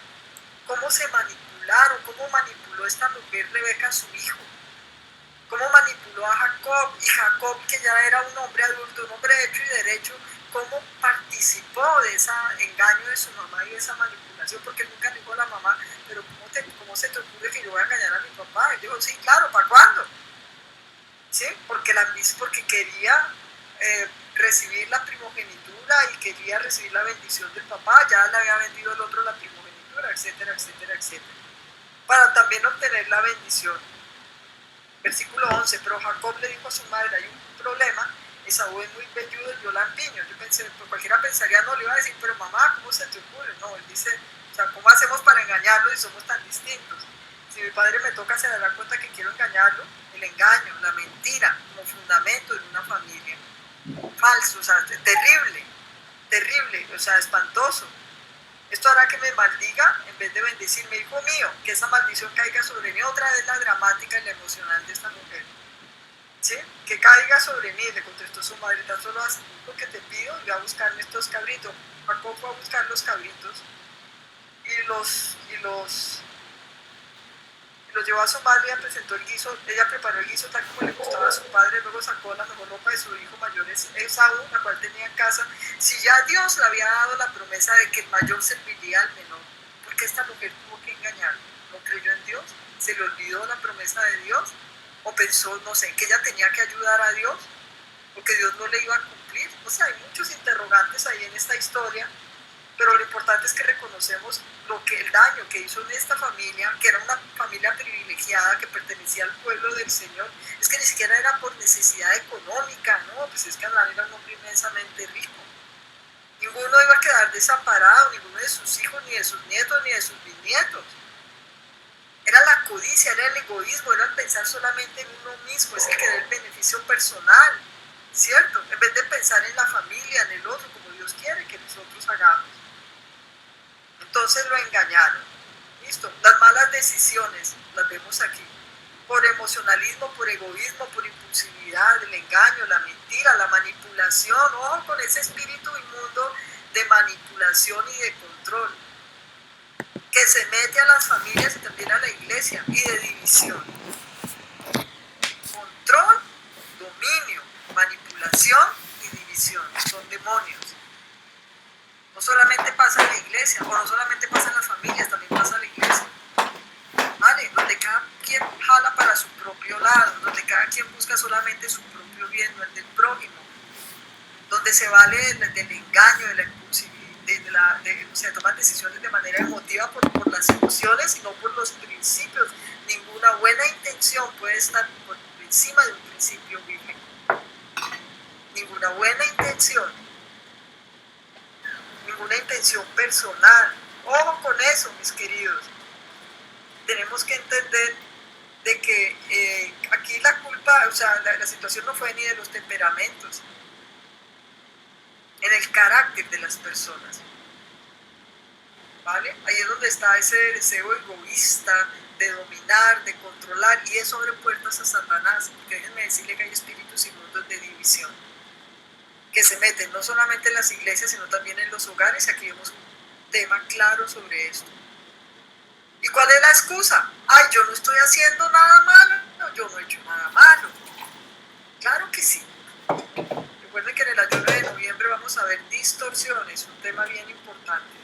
¿Cómo se manipularon? ¿Cómo manipuló esta mujer Rebeca a su hijo? ¿Cómo manipuló a Jacob? Y Jacob, que ya era un hombre adulto, un hombre hecho y derecho, ¿cómo participó de ese engaño de su mamá y de esa manipulación? Porque él nunca dijo a la mamá, pero ¿cómo se te ocurre que yo voy a engañar a mi papá? Él dijo, sí, claro, ¿para cuándo? ¿Sí? Porque quería recibir la primogenitura y quería recibir la bendición del papá, ya le había vendido el otro la primogenitura, etcétera, etcétera, etcétera, para también obtener la bendición. Versículo 11, pero Jacob le dijo a su madre, hay un problema, Esaú es muy velludo y yo lampiño. Yo pensé, pues cualquiera pensaría, no, le iba a decir, pero mamá, ¿cómo se te ocurre? No, él dice, o sea, ¿cómo hacemos para engañarlo si somos tan distintos? Si mi padre me toca, se dará cuenta que quiero engañarlo. El engaño, la mentira, como fundamento de una familia. Falso, o sea, terrible, terrible, o sea, espantoso. Esto hará que me maldiga en vez de bendecirme, hijo mío, que esa maldición caiga sobre mí. Otra vez la dramática y la emocional de esta mujer. ¿Sí? Que caiga sobre mí, le contestó su madre, tan solo haz lo que te pido, y a buscarme estos cabritos. Jacob fue a buscar los cabritos y los llevó a su madre y presentó el guiso. Ella preparó el guiso tal como le gustaba a su padre, luego sacó la mejor ropa de su hijo mayor Esaú, la cual tenía en casa. Si ya Dios le había dado la promesa de que el mayor serviría al menor, ¿por qué esta mujer tuvo que engañarlo? ¿No creyó en Dios? ¿Se le olvidó la promesa de Dios? ¿O pensó, no sé, que ella tenía que ayudar a Dios? ¿O que Dios no le iba a cumplir? O sea, hay muchos interrogantes ahí en esta historia, pero lo importante es que reconocemos el daño que hizo en esta familia, que era una familia privilegiada, que pertenecía al pueblo del Señor. Es que ni siquiera era por necesidad económica, no, pues es que Abraham era un hombre inmensamente rico. Ninguno iba a quedar desamparado, ninguno de sus hijos, ni de sus nietos, ni de sus bisnietos. Era la codicia, era el egoísmo, era el pensar solamente en uno mismo, es el querer beneficio personal. ¿cierto? En vez de pensar en la familia, en el otro, como Dios quiere que nosotros hagamos. Entonces lo engañaron. ¿Listo? Las malas decisiones las vemos aquí. Por emocionalismo, por egoísmo, por impulsividad, el engaño, la mentira, la manipulación. Ojo con ese espíritu inmundo de manipulación y de control que se mete a las familias y también a la iglesia, y de división. Control, dominio, manipulación y división. Son demonios. No solamente pasa en la iglesia, o no solamente pasa en las familias, también pasa en la iglesia. ¿Vale? Donde cada quien jala para su propio lado, donde cada quien busca solamente su propio bien, no el del prójimo. Donde se vale del engaño, de la impulsividad, se toman decisiones de manera emotiva por las emociones y no por los principios. Ninguna buena intención puede estar por encima de un principio bíblico. Ninguna buena intención, ninguna intención personal. Ojo con eso, mis queridos. Tenemos que entender de que aquí la culpa, o sea, la situación no fue ni de los temperamentos, en el carácter de las personas. ¿Vale? Ahí es donde está ese deseo egoísta de dominar, de controlar, y eso abre puertas a Satanás, porque déjenme decirle que hay espíritus inmundos de división que se meten no solamente en las iglesias, sino también en los hogares. Aquí vemos un tema claro sobre esto. ¿Y cuál es la excusa? Ay, yo no estoy haciendo nada malo, no, yo no he hecho nada malo. Claro que sí. Recuerden que en el ayuno de noviembre vamos a ver distorsiones, un tema bien importante.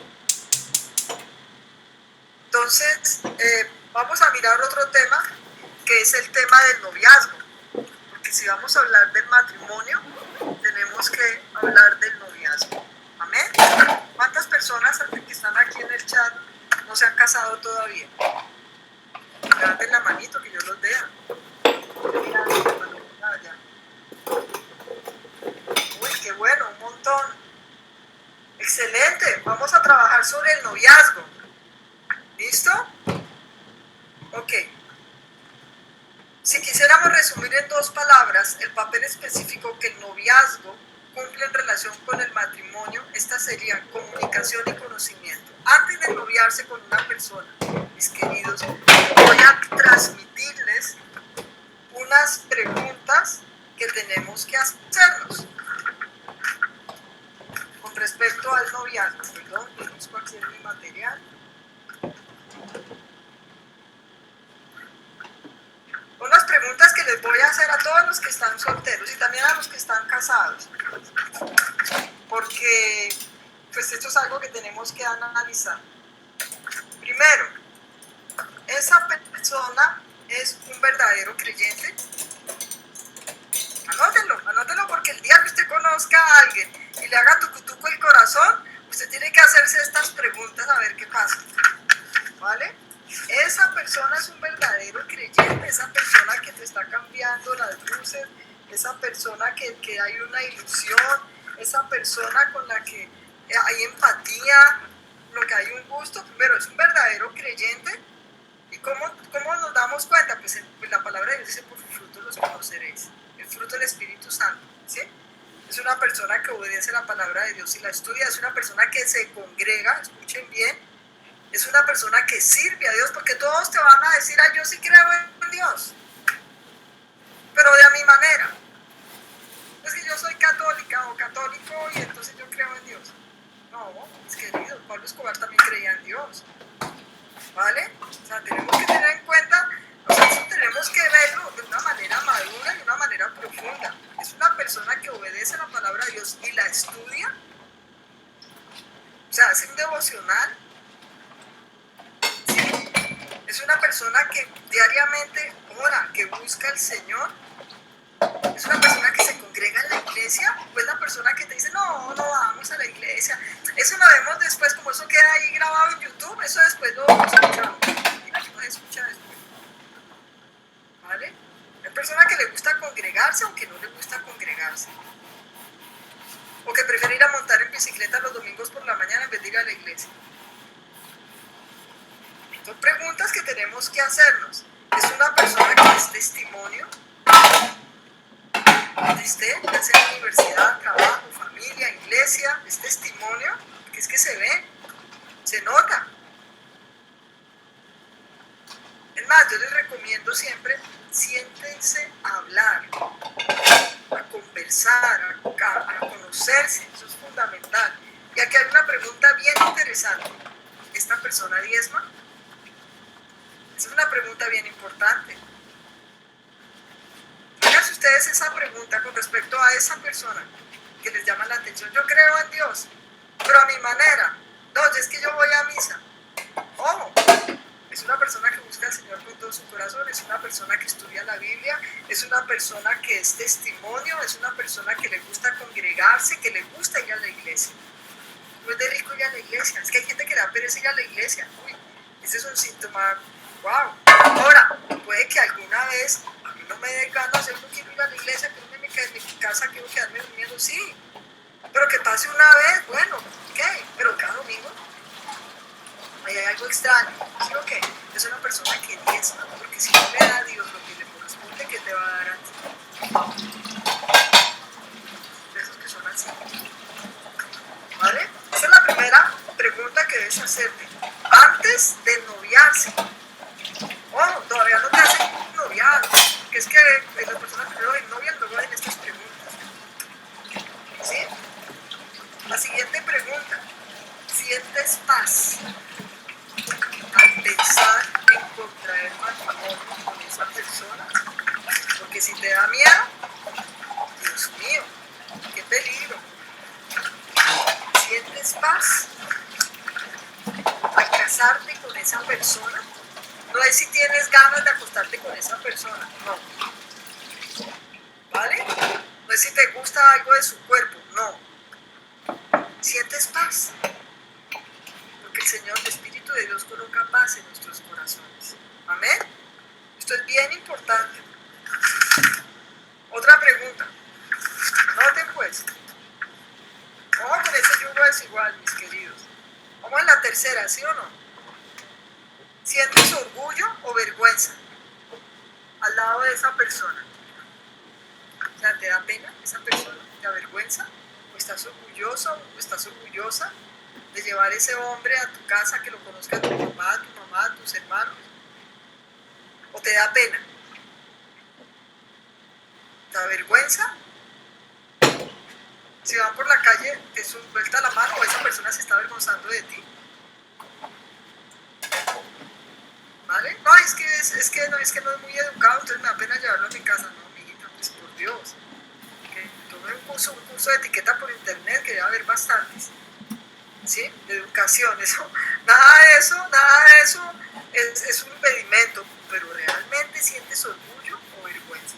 Entonces, vamos a mirar otro tema, que es el tema del noviazgo. Porque si vamos a hablar del matrimonio, tenemos que hablar del noviazgo. ¿Amén? ¿Cuántas personas que están aquí en el chat no se han casado todavía? Levanten la manito que yo los vea. Uy, qué bueno, un montón. Excelente, vamos a trabajar sobre el noviazgo. ¿Listo? Ok. Si quisiéramos resumir en 2 palabras el papel específico que el noviazgo cumple en relación con el matrimonio, estas serían comunicación y conocimiento. Antes de noviarse con una persona, mis queridos, voy a transmitirles unas preguntas que tenemos que hacernos con respecto al noviazgo. Perdón, busco aquí en mi material. Unas preguntas que les voy a hacer a todos los que están solteros y también a los que están casados, porque pues esto es algo que tenemos que analizar. Primero, ¿esa persona es un verdadero creyente? Anótelo, porque el día que usted conozca a alguien y le haga tucutuco el corazón, usted tiene que hacerse estas preguntas a ver qué pasa. ¿Vale? Esa persona es un verdadero creyente, esa persona que te está cambiando las luces, esa persona que hay una ilusión, esa persona con la que hay empatía, lo que hay un gusto. Primero, es un verdadero creyente. ¿Y cómo nos damos cuenta? Pues la palabra de Dios dice: por sus frutos los conoceréis. El fruto del Espíritu Santo, ¿sí? Es una persona que obedece la palabra de Dios y la estudia, es una persona que se congrega, escuchen bien. Es una persona que sirve a Dios, porque todos te van a decir: yo sí creo en Dios, pero de a mi manera. Es que yo soy católica o católico y entonces yo creo en Dios. No, mis queridos, Pablo Escobar también creía en Dios. ¿Vale? O sea, tenemos que tener en cuenta, o sea, eso tenemos que verlo de una manera madura y de una manera profunda. Es una persona que obedece la palabra de Dios y la estudia. O sea, hace un devocional. Es una persona que diariamente ora, que busca al Señor. Es una persona que se congrega en la iglesia. O es la persona que te dice: no vamos a la iglesia. Eso lo vemos después, como eso queda ahí grabado en YouTube. Eso después lo escuchamos. Mira que no se escucha después. ¿Vale? Hay persona que le gusta congregarse o que no le gusta congregarse. O que prefiere ir a montar en bicicleta los domingos por la mañana en vez de ir a la iglesia. Son preguntas que tenemos que hacernos. ¿Es una persona que es testimonio? donde esté, ya sea universidad, trabajo, familia, iglesia, es testimonio, que es que se ve, se nota. Es más, yo les recomiendo siempre, siéntense a hablar, a conversar, a conocerse, eso es fundamental. Y aquí hay una pregunta bien interesante. ¿Esta persona diezma? Esa es una pregunta bien importante. Háganse ustedes esa pregunta con respecto a esa persona que les llama la atención. Yo creo en Dios, pero a mi manera. No, es que yo voy a misa. Ojo, es una persona que busca al Señor con todo su corazón, es una persona que estudia la Biblia, es una persona que es testimonio, es una persona que le gusta congregarse, que le gusta ir a la iglesia. No es de rico ir a la iglesia, es que hay gente que le da pereza ir a la iglesia. Uy, ese es un síntoma, wow. Ahora, puede que alguna vez a mí no me dé ganas, yo no quiero ir a la iglesia, quiero irme en mi casa, quiero quedarme durmiendo, sí. Pero que pase una vez, bueno, ok, pero cada domingo ahí hay algo extraño, ¿sí o qué? Es una persona que diezma, porque si no le da a Dios lo que le corresponde, ¿qué te va a dar a ti? De esos que son así. ¿Vale? Esa es la primera pregunta que debes hacerte. Antes de noviarse. Oh, todavía no te hacen noviar. Que es que las personas primero ven novian, luego hacen estas preguntas. ¿Sí? La siguiente pregunta. ¿Sientes paz al pensar en contraer matrimonio con esa persona? Porque si te da miedo, Dios mío, qué peligro. ¿Sientes paz al casarte con esa persona? No es si tienes ganas de acostarte con esa persona, no. ¿Vale? No es si te gusta algo de su cuerpo, no. ¿Sientes paz? Porque el Señor, el Espíritu de Dios, coloca paz en nuestros corazones. Amén. Esto es bien importante. Otra pregunta. Anoten pues. Vamos con ese yugo desigual, mis queridos. Vamos en la tercera, ¿sí o no? ¿Sientes orgullo o vergüenza al lado de esa persona? O sea, ¿te da pena esa persona? ¿Te avergüenza? ¿O estás orgulloso o estás orgullosa de llevar ese hombre a tu casa, que lo conozca tu mamá, tus hermanos? ¿O te da pena? ¿Te avergüenza? Si van por la calle, te suelta la mano o esa persona se está avergonzando de ti. ¿Vale? No, es que no es muy educado, entonces me da pena llevarlo a mi casa. No, amiguita, pues por Dios. Que tome un curso de etiqueta por internet, que debe haber bastantes. ¿Sí? De educación, eso, nada de eso es un impedimento, pero ¿realmente sientes orgullo o vergüenza?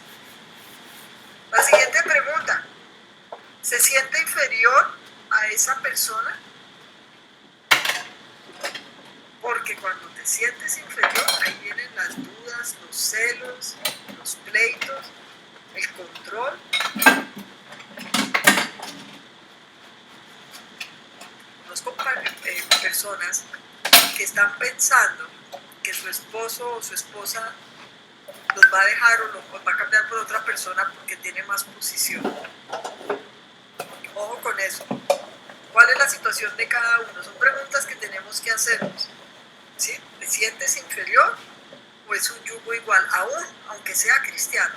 La siguiente pregunta. ¿Se siente inferior a esa persona? Porque cuando te sientes inferior, ahí vienen las dudas, los celos, los pleitos, el control. Conozco personas que están pensando que su esposo o su esposa los va a dejar o los va a cambiar por otra persona porque tiene más posición. Ojo con eso. ¿Cuál es la situación de cada uno? Son preguntas que tenemos que hacernos. ¿Sí? ¿Te sientes inferior o es un yugo igual, aunque sea cristiano?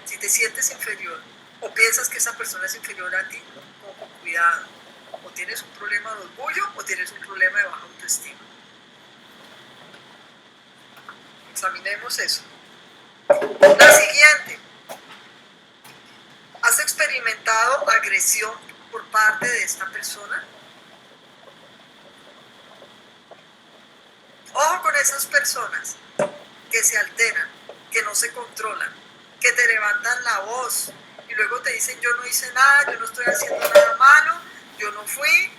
Si te sientes inferior o piensas que esa persona es inferior a ti, con cuidado. O tienes un problema de orgullo o tienes un problema de baja autoestima. Examinemos eso. La siguiente. ¿Has experimentado agresión por parte de esta persona? Ojo con esas personas que se alteran, que no se controlan, que te levantan la voz y luego te dicen yo no hice nada, yo no estoy haciendo nada malo, yo no fui,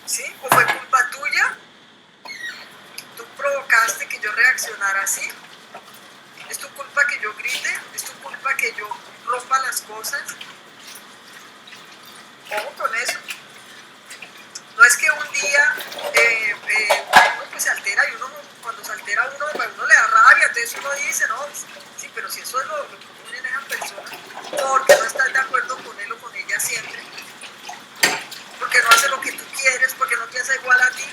¿sí? ¿O fue culpa tuya? ¿Tú provocaste que yo reaccionara así? ¿Es tu culpa que yo grite? ¿Es tu culpa que yo rompa las cosas? Ojo con eso. No es que un día uno pues se altera y uno cuando se altera a uno le da rabia, entonces uno dice, no, sí, pero si eso es lo que piensa igual a ti.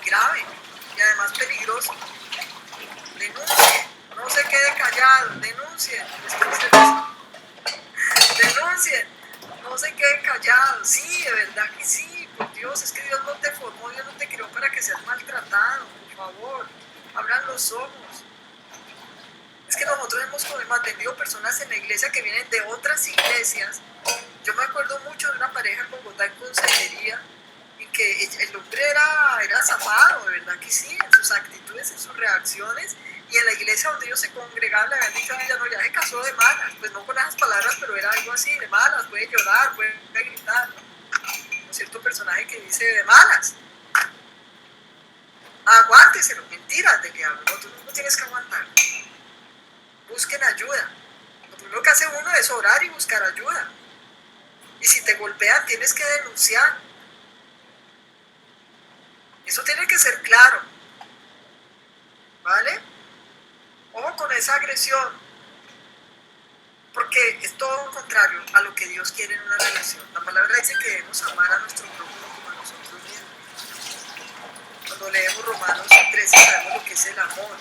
Grave y además peligroso. Denuncien, no se quede callado, denuncien. Denuncien, no se queden callados. Sí, de verdad que sí, por Dios, es que Dios no te formó, Dios no te creó para que seas maltratado, por favor, abran los ojos. Es que nosotros hemos atendido personas en la iglesia que vienen de otras iglesias. Yo me acuerdo mucho de una pareja en Bogotá en consejería, en que el hombre era zafado, de verdad que sí, en sus actitudes, en sus reacciones, y en la iglesia donde ellos se congregaban le habían dicho a ella, no, ya se casó de malas, pues no con esas palabras, pero era algo así, de malas, puede llorar, puede gritar, ¿no? Un cierto personaje que dice de malas. Aguánteselo, mentiras del diablo, no, tú no tienes que aguantar. Busquen ayuda. Lo primero que hace uno es orar y buscar ayuda. Y si te golpean, tienes que denunciar. Eso tiene que ser claro. ¿Vale? Ojo con esa agresión. Porque es todo lo contrario a lo que Dios quiere en una relación. La palabra dice que debemos amar a nuestro prójimo como a nosotros mismos. Cuando leemos Romanos 13 sabemos lo que es el amor.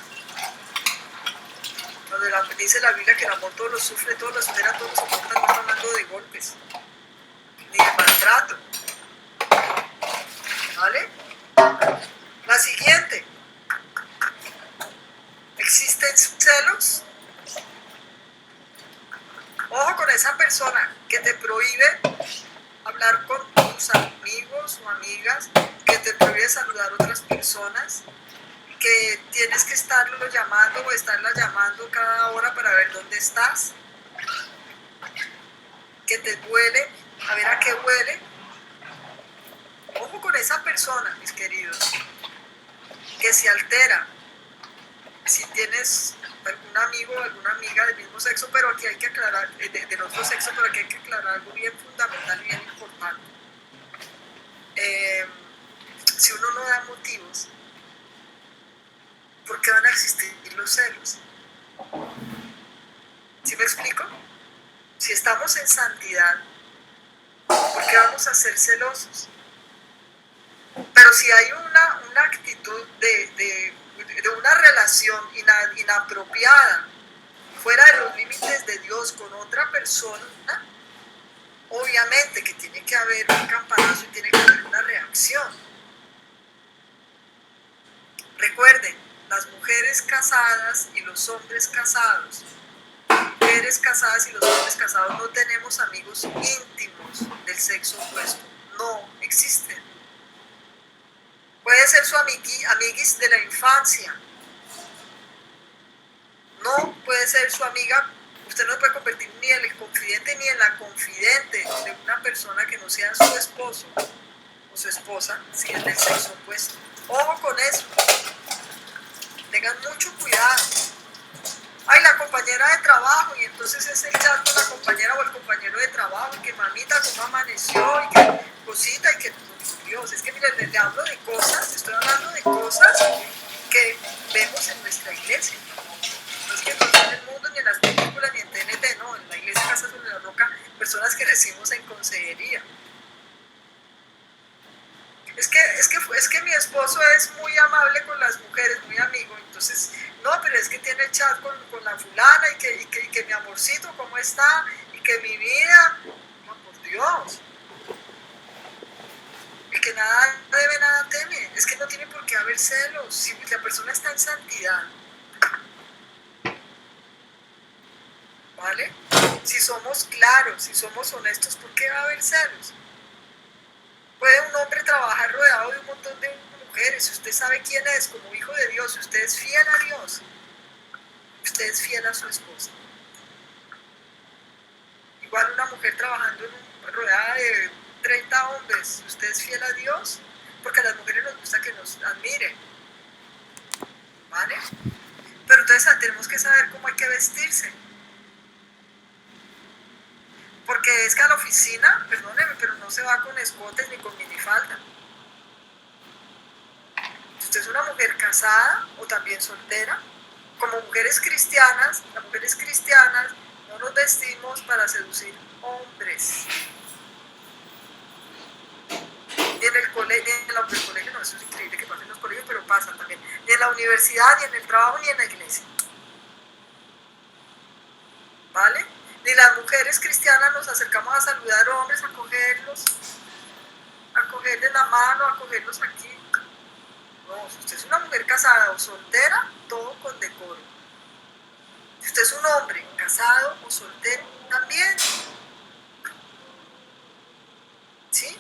Cuando dice la Biblia que el amor todo lo sufre, todo lo espera, todo lo soporta, no está hablando de golpes, ni de maltrato. ¿Vale? La siguiente. ¿Existen celos? Ojo con esa persona que te prohíbe hablar con tus amigos o amigas, que te prohíbe saludar a otras personas, que tienes que estarlo llamando o estarla llamando cada hora para ver dónde estás, que te duele, a ver a qué huele. Ojo con esa persona, mis queridos, que se altera. Si tienes algún amigo o alguna amiga del mismo sexo, pero aquí hay que aclarar, del otro sexo, pero aquí hay que aclarar algo bien fundamental y bien importante. Si uno no da motivos, ¿por qué van a existir los celos? ¿Sí me explico? Si estamos en santidad, ¿por qué vamos a ser celosos? Pero si hay una actitud de una relación inapropiada, fuera de los límites de Dios con otra persona, obviamente que tiene que haber un campanazo y tiene que haber una reacción. Recuerden, las mujeres casadas y los hombres casados, mujeres casadas y los hombres casados no tenemos amigos íntimos del sexo opuesto, no existen. Puede ser su amiguis de la infancia, no puede ser su amiga. Usted no puede convertir ni en el confidente ni en la confidente de una persona que no sea su esposo o su esposa si es del sexo opuesto. Ojo con eso. Tengan mucho cuidado. Ay, la compañera de trabajo, y entonces es el chat con la compañera o el compañero de trabajo, y que mamita, cómo amaneció, y que cosita, y que, Dios, es que miren, le hablo de cosas, estoy hablando de cosas que vemos en nuestra iglesia. No es que no está en el mundo, ni en las películas, ni en TNT, no, en la iglesia Casa sobre la Roca, personas que decimos en consejería. Es que mi esposo es muy amable con las mujeres, muy amigo, entonces, no, pero es que tiene chat con la fulana y que mi amorcito, ¿cómo está? Y que mi vida, no, por Dios. El que nada debe, nada teme. Es que no tiene por qué haber celos. Si la persona está en santidad, ¿vale? Si somos claros, si somos honestos, ¿por qué va a haber celos? Puede un hombre trabajar rodeado de un montón de mujeres. Si usted sabe quién es como hijo de Dios, si usted es fiel a Dios, usted es fiel a su esposa. Igual una mujer trabajando rodeada de 30 hombres, si usted es fiel a Dios, porque a las mujeres nos gusta que nos admiren, ¿vale? Pero entonces tenemos que saber cómo hay que vestirse. Porque es que a la oficina, perdóneme, pero no se va con escotes ni con minifalda. Si usted es una mujer casada o también soltera, como mujeres cristianas, las mujeres cristianas no nos vestimos para seducir hombres. pasa también. Ni en la universidad, ni en el trabajo, ni en la iglesia. ¿Vale? Ni las mujeres cristianas nos acercamos a saludar hombres, a cogerles la mano, a cogerlos aquí. No, si usted es una mujer casada o soltera, todo con decoro. Si usted es un hombre casado o soltero, también. ¿Sí?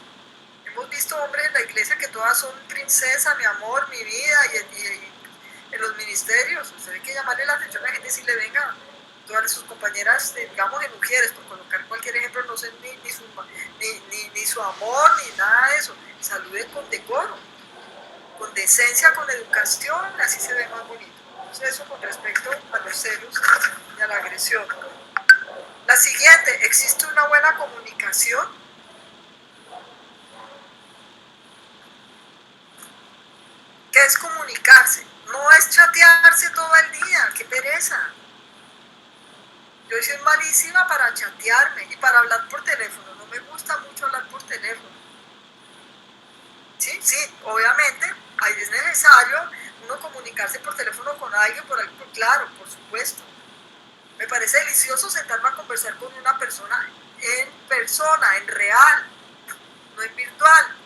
Hemos visto hombres en la iglesia que todas son princesa, mi amor, mi vida, y en los ministerios. Usted hay que llamarle la atención a la gente y decirle, venga, todas sus compañeras, digamos de mujeres, por colocar cualquier ejemplo, no sé ni su amor, ni nada de eso. Salude con decoro, con decencia, con educación, así se ve más bonito. Entonces, eso con respecto a los celos y a la agresión. La siguiente, ¿existe una buena comunicación? ¿Qué es comunicarse? No es chatearse todo el día, qué pereza. Yo soy malísima para chatearme y para hablar por teléfono. No me gusta mucho hablar por teléfono. Sí, obviamente, ahí es necesario uno comunicarse por teléfono con alguien, por algo, claro, por supuesto. Me parece delicioso sentarme a conversar con una persona, en real, no en virtual.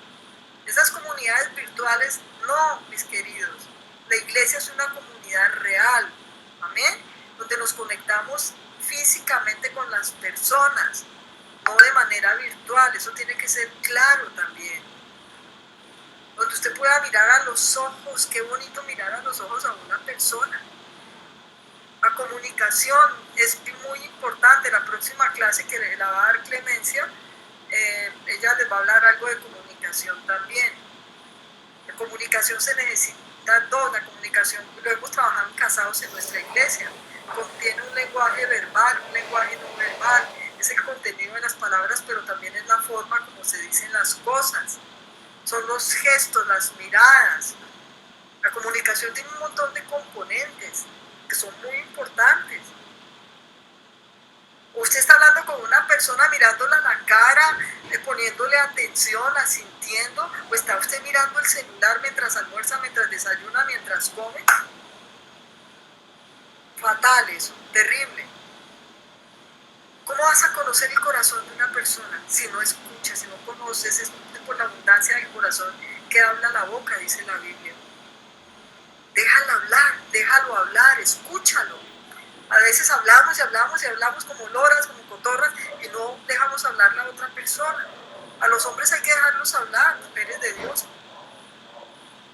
Esas comunidades virtuales, no, mis queridos. La iglesia es una comunidad real, amén, donde nos conectamos físicamente con las personas, no de manera virtual. Eso tiene que ser claro también. Donde usted pueda mirar a los ojos, qué bonito mirar a los ojos a una persona. La comunicación es muy importante. La próxima clase que la va a dar Clemencia, ella les va a hablar algo de comunicación también. La comunicación se necesita dos. La comunicación, lo hemos trabajado en Casados en nuestra iglesia, contiene un lenguaje verbal, un lenguaje no verbal. Es el contenido de las palabras, pero también es la forma como se dicen las cosas. Son los gestos, las miradas. La comunicación tiene un montón de componentes que son muy importantes. Usted está hablando con una persona, mirándola a la cara, poniéndole atención, asintiendo, o está usted mirando el celular mientras almuerza, mientras desayuna, mientras come. Fatal eso, terrible. ¿Cómo vas a conocer el corazón de una persona si no escuchas, si no conoces? Es por la abundancia del corazón que habla la boca, dice la Biblia. Déjalo hablar, escúchalo. A veces hablamos y hablamos y hablamos como loras, como cotorras, y no dejamos hablar a la otra persona. A los hombres hay que dejarlos hablar, mujeres de Dios.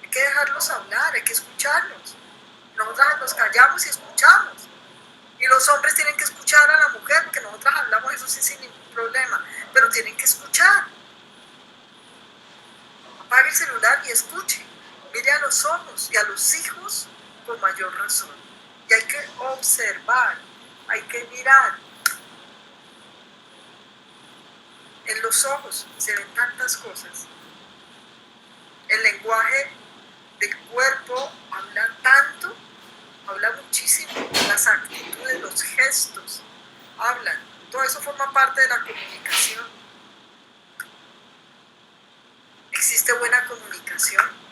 Hay que dejarlos hablar, hay que escucharlos. Nosotras nos callamos y escuchamos. Y los hombres tienen que escuchar a la mujer, porque nosotras hablamos eso sí sin ningún problema, pero tienen que escuchar. Apague el celular y escuche. Mire a los ojos y a los hijos con mayor razón. Y hay que observar, hay que mirar. En los ojos se ven tantas cosas. El lenguaje del cuerpo habla tanto, habla muchísimo. Las actitudes, los gestos hablan. Todo eso forma parte de la comunicación. ¿Existe buena comunicación?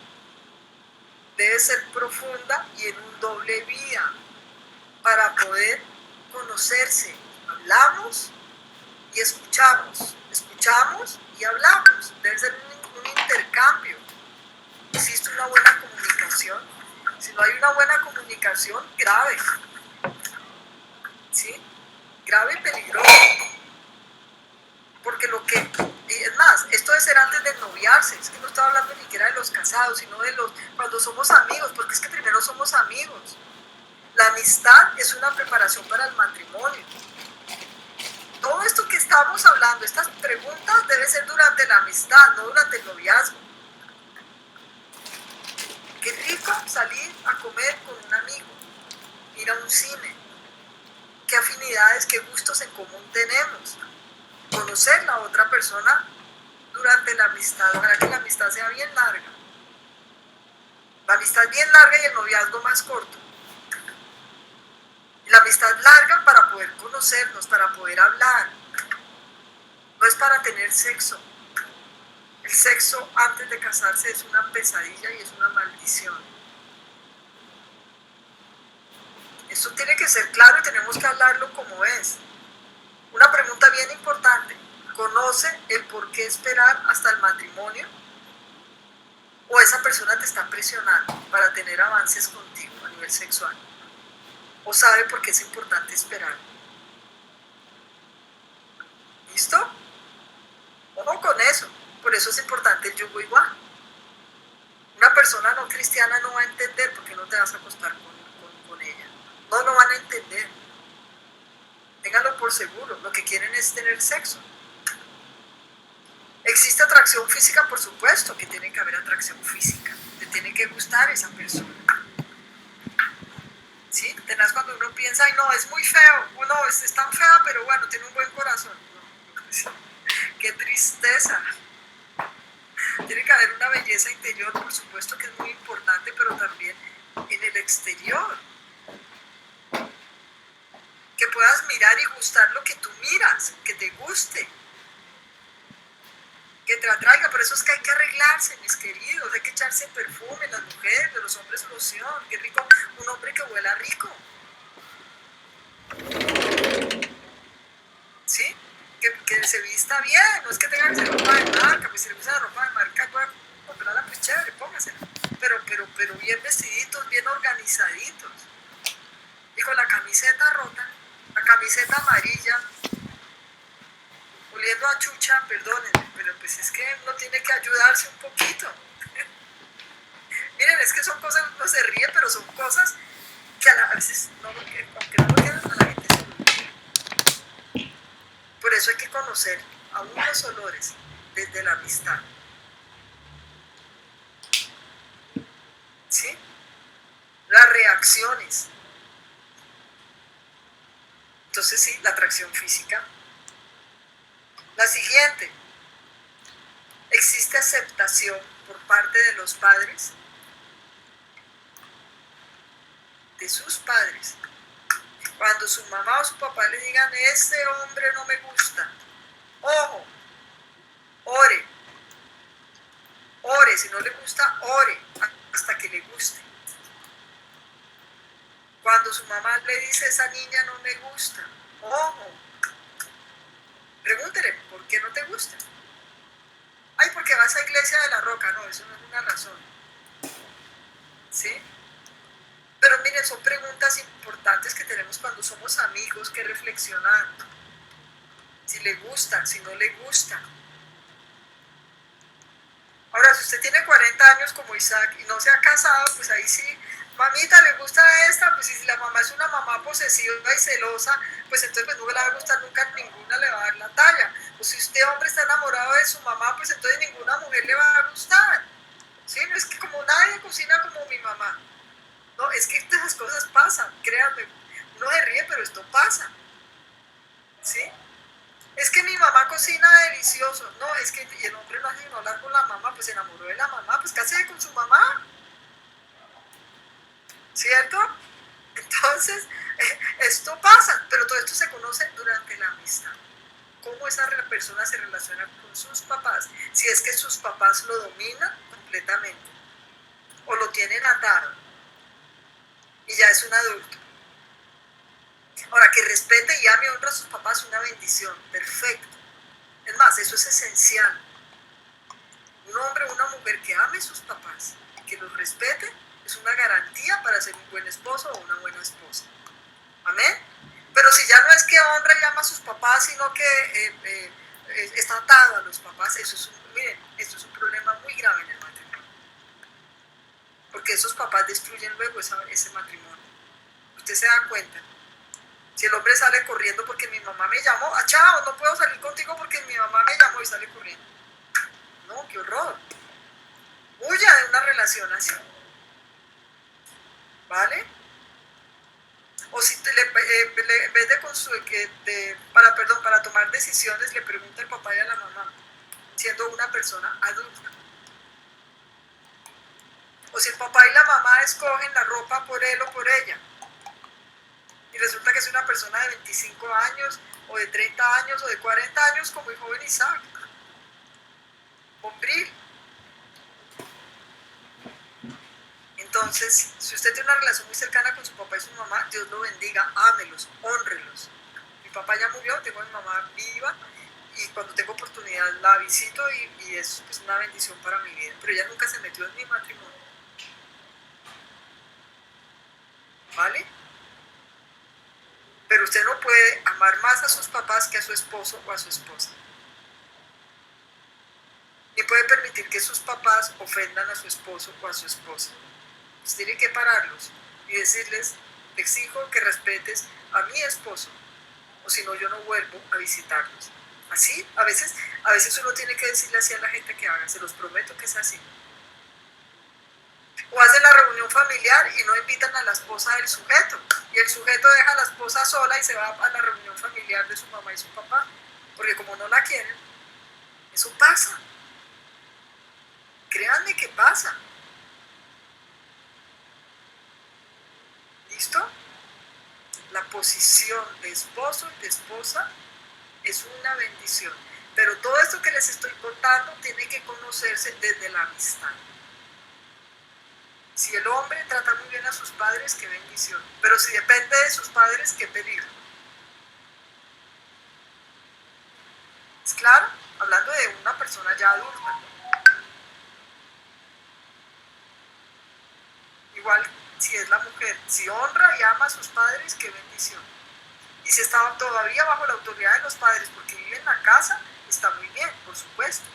Debe ser profunda y en un doble vía para poder conocerse. Hablamos y escuchamos. Escuchamos y hablamos. Debe ser un intercambio. ¿Existe una buena comunicación? Si no hay una buena comunicación, grave. ¿Sí? Grave y peligroso. Porque es más, esto debe ser antes de noviarse. Es que no estaba hablando ni siquiera de los casados, sino de cuando somos amigos, porque es que primero somos amigos. La amistad es una preparación para el matrimonio. Todo esto que estamos hablando, estas preguntas, debe ser durante la amistad, no durante el noviazgo. Qué rico salir a comer con un amigo, ir a un cine. Qué afinidades, qué gustos en común tenemos. Conocer la otra persona durante la amistad, para que la amistad sea bien larga. La amistad es bien larga y el noviazgo más corto. Y la amistad larga para poder conocernos, para poder hablar. No es para tener sexo. El sexo antes de casarse es una pesadilla y es una maldición. Esto tiene que ser claro y tenemos que hablarlo como es. Una pregunta bien importante. ¿Conoce el por qué esperar hasta el matrimonio? ¿O esa persona te está presionando para tener avances contigo a nivel sexual? ¿O sabe por qué es importante esperar? ¿Listo? Ojo con eso. Por eso es importante el yugo igual. Una persona no cristiana no va a entender por qué no te vas a acostar con ella. No lo van a entender. Ténganlo por seguro. Lo que quieren es tener sexo. ¿Existe atracción física? Por supuesto que tiene que haber atracción física. Te tiene que gustar esa persona. ¿Sí? Tenés cuando uno piensa, ay no, es muy feo. No, es tan fea, pero bueno, tiene un buen corazón. No. ¡Qué tristeza! Tiene que haber una belleza interior, por supuesto que es muy importante, pero también en el exterior. Que puedas mirar y gustar lo que tú miras, que te guste. Que te atraiga, por eso es que hay que arreglarse, mis queridos, hay que echarse perfume, las mujeres, de los hombres loción, qué rico, un hombre que huela rico. ¿Sí? Que se vista bien, no es que tenga que ser ropa de marca, pues si le gusta la ropa de marca, puede comprarla, pues chévere, póngasela. Pero bien vestiditos, bien organizaditos. Y con la camiseta rota, la camiseta amarilla, oliendo a chucha, perdónenme, pero pues es que uno tiene que ayudarse un poquito. Miren, es que son cosas, uno se ríe, pero son cosas que a veces, no, aunque no lo quieran, a la gente se lo olvida. Por eso hay que conocer aún los olores desde la amistad. ¿Sí? Las reacciones. Entonces sí, la atracción física. La siguiente, ¿existe aceptación por parte de los padres? De sus padres. Cuando su mamá o su papá le digan, este hombre no me gusta, ojo, ore, si no le gusta, ore hasta que le guste. Cuando su mamá le dice, esa niña no me gusta, ojo, pregúntele, ¿por qué no te gusta? Ay, porque vas a Iglesia de la Roca. No, eso no es una razón. ¿Sí? Pero miren, son preguntas importantes que tenemos cuando somos amigos, que reflexionar. Si le gusta, si no le gusta. Ahora, si usted tiene 40 años como Isaac y no se ha casado, pues ahí sí, mamita, ¿le gusta esta? Pues si la mamá es una mamá posesiva y celosa, pues entonces pues no le va a gustar nunca, ninguna le va a dar la talla. O si usted, hombre, está enamorado de su mamá, pues entonces ninguna mujer le va a gustar. ¿Sí? No es que como nadie cocina como mi mamá. No, es que estas cosas pasan, créanme. Uno se ríe, pero esto pasa. ¿Sí? Es que mi mamá cocina delicioso. No, es que y el hombre no hace sino hablar con la mamá, pues se enamoró de la mamá, pues cásese con su mamá. ¿Cierto? Entonces, esto pasa, pero todo esto se conoce durante la amistad. Cómo esa persona se relaciona con sus papás, si es que sus papás lo dominan completamente o lo tienen atado y ya es un adulto. Ahora, que respete y ame y honra a sus papás es una bendición, perfecto. Es más, eso es esencial. Un hombre o una mujer que ame a sus papás, que los respete, es una garantía para ser un buen esposo o una buena esposa. Amén. Pero si ya no es que honra y ama a sus papás, sino que está atado a los papás, miren, esto es un problema muy grave en el matrimonio. Porque esos papás destruyen luego ese matrimonio. Usted se da cuenta. Si el hombre sale corriendo porque mi mamá me llamó, chao, no puedo salir contigo porque mi mamá me llamó y sale corriendo. No, qué horror. Huya de una relación así. ¿Vale? O si en vez de para tomar decisiones le pregunta al papá y a la mamá, siendo una persona adulta. O si el papá y la mamá escogen la ropa por él o por ella, y resulta que es una persona de 25 años, o de 30 años, o de 40 años, como el joven Isaac. Bombril. Entonces, Entonces, si usted tiene una relación muy cercana con su papá y su mamá, Dios lo bendiga, ámelos, honrelos. Mi papá ya murió, tengo a mi mamá viva y cuando tengo oportunidad la visito y es una bendición para mi vida. Pero ella nunca se metió en mi matrimonio. ¿Vale? Pero usted no puede amar más a sus papás que a su esposo o a su esposa. Ni puede permitir que sus papás ofendan a su esposo o a su esposa. Usted tiene que pararlos y decirles, te exijo que respetes a mi esposo, o si no yo no vuelvo a visitarlos. Así, a veces uno tiene que decirle así a la gente que haga, se los prometo que es así. O hacen la reunión familiar y no invitan a la esposa del sujeto, y el sujeto deja a la esposa sola y se va a la reunión familiar de su mamá y su papá, porque como no la quieren, eso pasa. Créanme que pasa. ¿Listo? La posición de esposo y de esposa es una bendición. Pero todo esto que les estoy contando tiene que conocerse desde la amistad. Si el hombre trata muy bien a sus padres, qué bendición. Pero si depende de sus padres, qué peligro. ¿Es claro? Hablando de una persona ya adulta. Igual si es la mujer, si honra y ama a sus padres, qué bendición. Y si está todavía bajo la autoridad de los padres porque vive en la casa, está muy bien, por supuesto.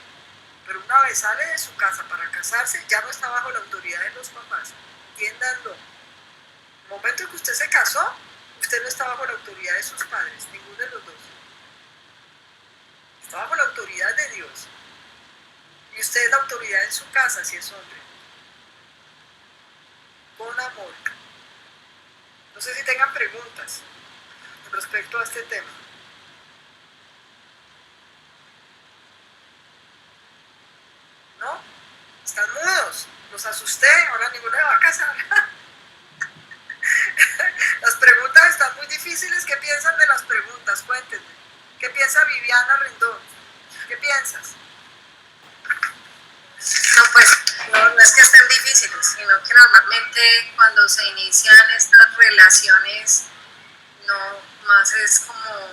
Pero una vez sale de su casa para casarse, ya no está bajo la autoridad de los papás. Entiéndanlo. El momento en que usted se casó, usted no está bajo la autoridad de sus padres, ninguno de los dos. Está bajo la autoridad de Dios. Y usted es la autoridad en su casa, si es hombre. Con amor. No sé si tengan preguntas respecto a este tema. ¿No? Están mudos. Los asusté, ahora ninguno me va a casar. Las preguntas están muy difíciles. ¿Qué piensan de las preguntas? Cuéntenme. ¿Qué piensa Viviana Rendón? ¿Qué piensas? No, pues no es que estén difíciles, sino que normalmente cuando se inician estas relaciones, no más es como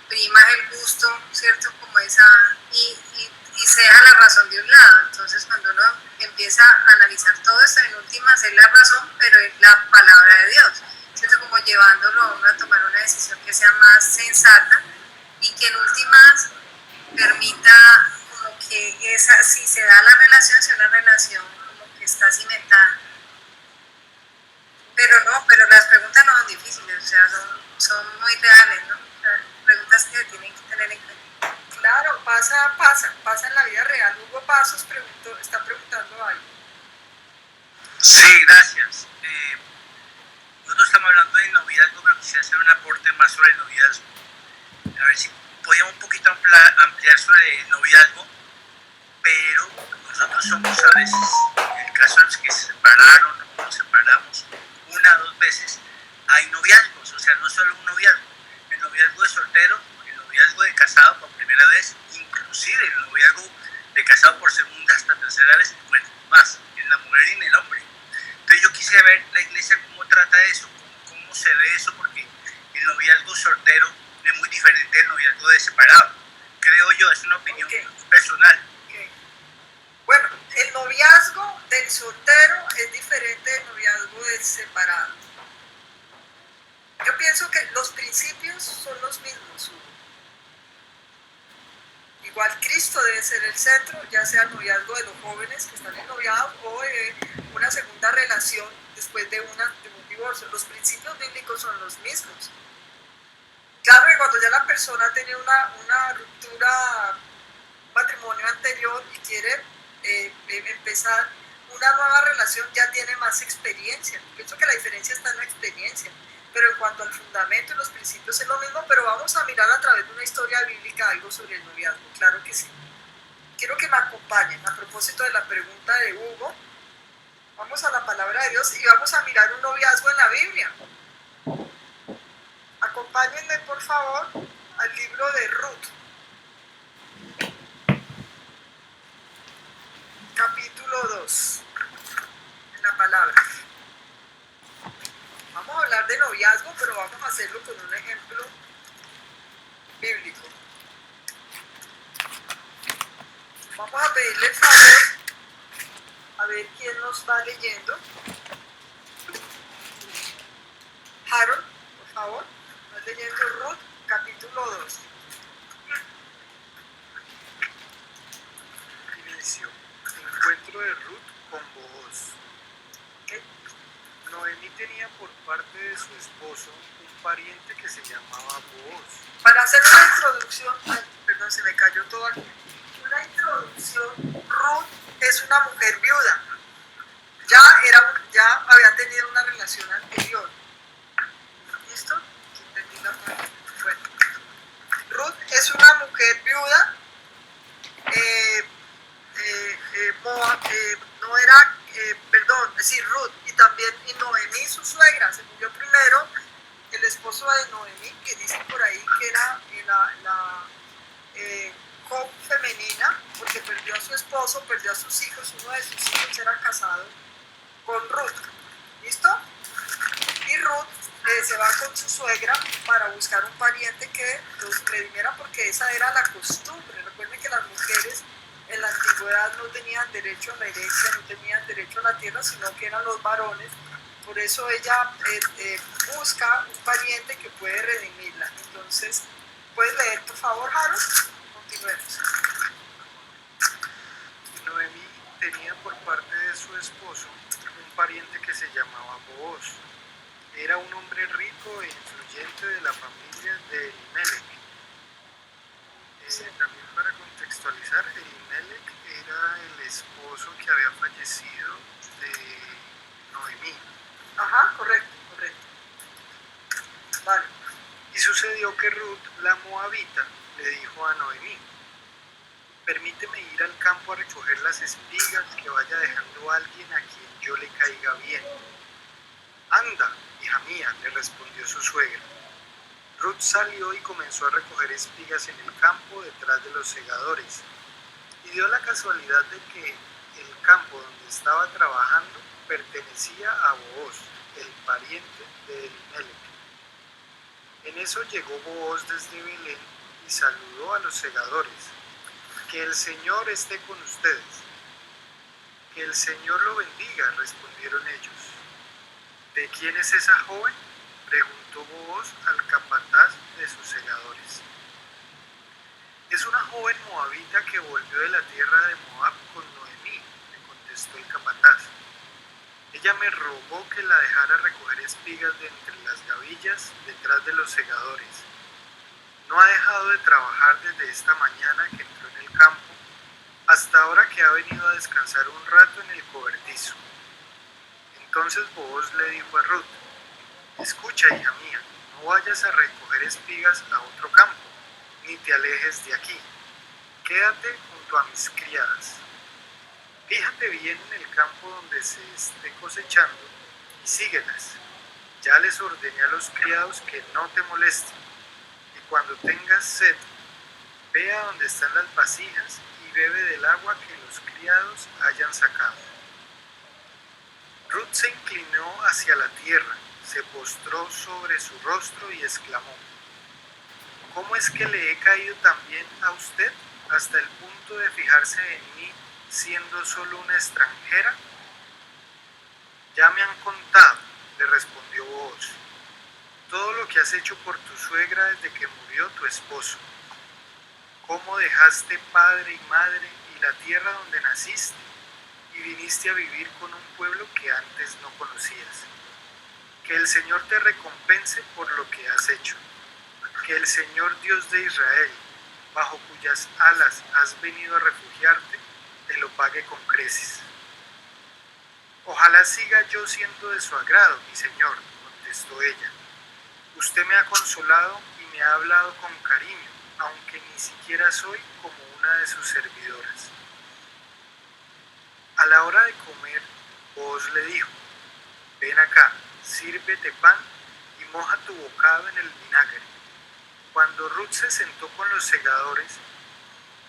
prima el gusto, ¿cierto? Como esa, y se deja la razón de un lado. Entonces, cuando uno empieza a analizar todo esto, en últimas es la razón, pero es la palabra de Dios, ¿cierto? Como llevándolo a uno a tomar una decisión que sea más sensata y que en últimas permita como que esa, si se da la relación, sea una relación como que está cimentada. Pero no, pero las preguntas no son difíciles, o sea, son muy reales, ¿no? O sea, preguntas que tienen que tener en cuenta. Claro, pasa en la vida real. Hugo Pasos está preguntando algo. Sí, gracias. Nosotros estamos hablando de noviazgo, pero quisiera hacer un aporte más sobre el noviazgo. A ver si podíamos un poquito ampliar sobre el noviazgo, pero nosotros somos a veces, en el caso de los que se separaron o nos separamos una o dos veces, hay noviazgos, o sea, no solo un noviazgo, el noviazgo de soltero, el noviazgo de casado por primera vez, inclusive el noviazgo de casado por segunda hasta tercera vez, bueno, más, en la mujer y en el hombre. Entonces yo quise ver la iglesia cómo trata eso, cómo se ve eso, porque el noviazgo soltero es muy diferente del noviazgo de separado. Creo yo, es una opinión personal. Bueno, el noviazgo del soltero es diferente del noviazgo del separado. Yo pienso que los principios son los mismos. Igual Cristo debe ser el centro, ya sea el noviazgo de los jóvenes que están noviados o de una segunda relación después de un divorcio. Los principios bíblicos son los mismos. Claro que cuando ya la persona tiene una ruptura, un matrimonio anterior y quiere empezar una nueva relación, ya tiene más experiencia. Pienso que la diferencia está en la experiencia. Pero en cuanto al fundamento y los principios es lo mismo, pero vamos a mirar a través de una historia bíblica algo sobre el noviazgo, claro que sí. Quiero que me acompañen a propósito de la pregunta de Hugo. Vamos a la palabra de Dios y vamos a mirar un noviazgo en la Biblia. Acompáñenme por favor al libro de Ruth, capítulo 2, en la palabra. de noviazgo, pero vamos a hacerlo con un ejemplo bíblico. Vamos a pedirle el favor a ver quién nos va leyendo. Harold, por favor, nos leyendo Ruth, capítulo 2. Inicio. Encuentro de Ruth con Booz. ¿Okay? Noemí tenía por parte de su esposo un pariente que se llamaba Booz. Para hacer una introducción, perdón, se me cayó todo aquí. Una introducción, Ruth es una mujer viuda. Ya había tenido una relación anterior. ¿Listo? Entendí la parte. Bueno, Ruth es una mujer viuda. Ruth y Noemí, su suegra, se murió primero el esposo de Noemí, que dicen por ahí que era la femenina, porque perdió a su esposo, perdió a sus hijos, uno de sus hijos era casado con Ruth. ¿Listo? Y Ruth se va con su suegra para buscar un pariente que los redimiera, porque esa era la costumbre. Recuerden que las mujeres en la antigüedad no tenían derecho a la herencia, no tenían derecho a la tierra, sino que eran los varones. Por eso ella busca un pariente que puede redimirla. Entonces, ¿puedes leer, por favor, Harold? Continuemos. Noemí tenía por parte de su esposo un pariente que se llamaba Booz. Era un hombre rico e influyente de la familia de Elimelech. También para contextualizar, Elimelech era el esposo que había fallecido de Noemí. Ajá, correcto. Vale. Y sucedió que Ruth, la moabita, le dijo a Noemí: permíteme ir al campo a recoger las espigas que vaya dejando alguien a quien yo le caiga bien. Anda, hija mía, le respondió su suegra. Ruth salió y comenzó a recoger espigas en el campo detrás de los segadores. Y dio la casualidad de que el campo donde estaba trabajando pertenecía a Booz, el pariente de Elimelech. En eso llegó Booz desde Belén y saludó a los segadores. Que el Señor esté con ustedes. Que el Señor lo bendiga, respondieron ellos. ¿De quién es esa joven?, preguntó Booz al capataz de sus segadores. Es una joven moabita que volvió de la tierra de Moab con Noemí, le contestó el capataz. Ella me rogó que la dejara recoger espigas de entre las gavillas detrás de los segadores. No ha dejado de trabajar desde esta mañana que entró en el campo hasta ahora que ha venido a descansar un rato en el cobertizo. Entonces Booz le dijo a Ruth: escucha, hija mía, no vayas a recoger espigas a otro campo, ni te alejes de aquí. Quédate junto a mis criadas. Fíjate bien en el campo donde se esté cosechando y síguelas. Ya les ordené a los criados que no te molesten. Y cuando tengas sed, ve a donde están las vasijas y bebe del agua que los criados hayan sacado. Ruth se inclinó hacia la tierra, se postró sobre su rostro y exclamó: ¿cómo es que le he caído también a usted hasta el punto de fijarse en mí siendo solo una extranjera? Ya me han contado, le respondió Booz, todo lo que has hecho por tu suegra desde que murió tu esposo. Cómo dejaste padre y madre y la tierra donde naciste y viniste a vivir con un pueblo que antes no conocías. Que el Señor te recompense por lo que has hecho. Que el Señor Dios de Israel, bajo cuyas alas has venido a refugiarte, te lo pague con creces. Ojalá siga yo siendo de su agrado, mi señor, contestó ella. Usted me ha consolado y me ha hablado con cariño, aunque ni siquiera soy como una de sus servidoras. A la hora de comer, Booz le dijo: ven acá, sírvete pan y moja tu bocado en el vinagre. Cuando Ruth se sentó con los segadores,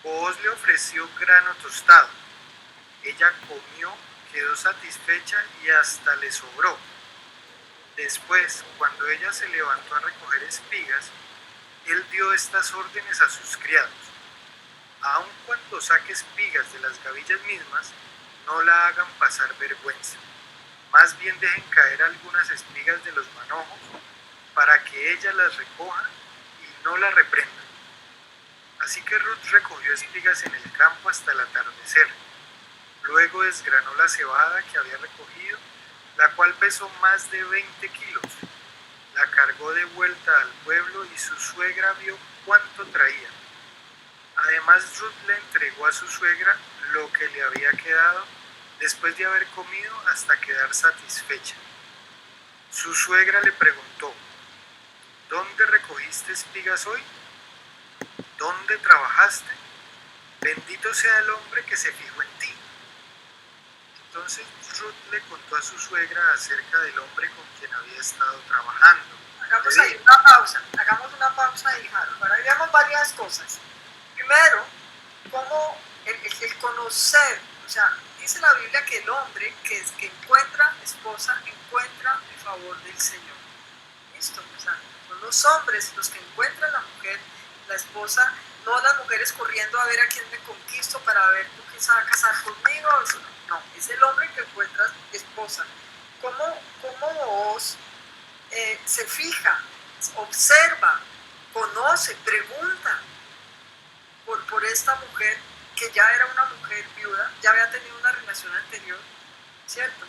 Booz le ofreció grano tostado. Ella comió, quedó satisfecha y hasta le sobró. Después, cuando ella se levantó a recoger espigas, él dio estas órdenes a sus criados: aun cuando saque espigas de las gavillas mismas, no la hagan pasar vergüenza. Más bien dejen caer algunas espigas de los manojos para que ella las recoja y no la reprenda. Así que Ruth recogió espigas en el campo hasta el atardecer. Luego desgranó la cebada que había recogido, la cual pesó más de 20 kilos. La cargó de vuelta al pueblo y su suegra vio cuánto traía. Además, Ruth le entregó a su suegra lo que le había quedado después de haber comido hasta quedar satisfecha. Su suegra le preguntó: ¿dónde recogiste espigas hoy? ¿Dónde trabajaste? Bendito sea el hombre que se fijó en ti. Entonces Ruth le contó a su suegra acerca del hombre con quien había estado trabajando. Hagamos ahí una pausa ahí, Harold. Ahora veamos varias cosas. Primero, cómo el conocer, o sea, dice la Biblia que el hombre que encuentra esposa encuentra el favor del Señor. ¿Listo? O sea, son los hombres los que encuentran la mujer, la esposa, no las mujeres corriendo a ver a quién me conquisto para ver con quién se va a casar conmigo. No, es el hombre que encuentra esposa. ¿Cómo vos se fija, observa, conoce, pregunta por esta mujer que ya era una mujer viuda, ya había tenido una relación anterior, ¿cierto?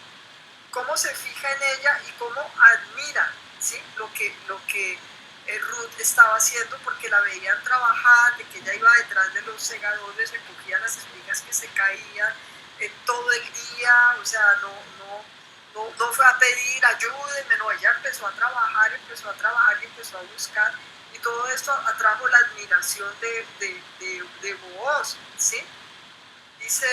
Cómo se fija en ella y cómo admira, ¿sí? lo que Ruth estaba haciendo, porque la veían trabajar, de que ella iba detrás de los segadores, recogía las espigas que se caían todo el día, o sea, no fue a pedir ayúdenme, no, ella empezó a trabajar y empezó a buscar, y todo esto atrajo la admiración de Booz, ¿sí? Dice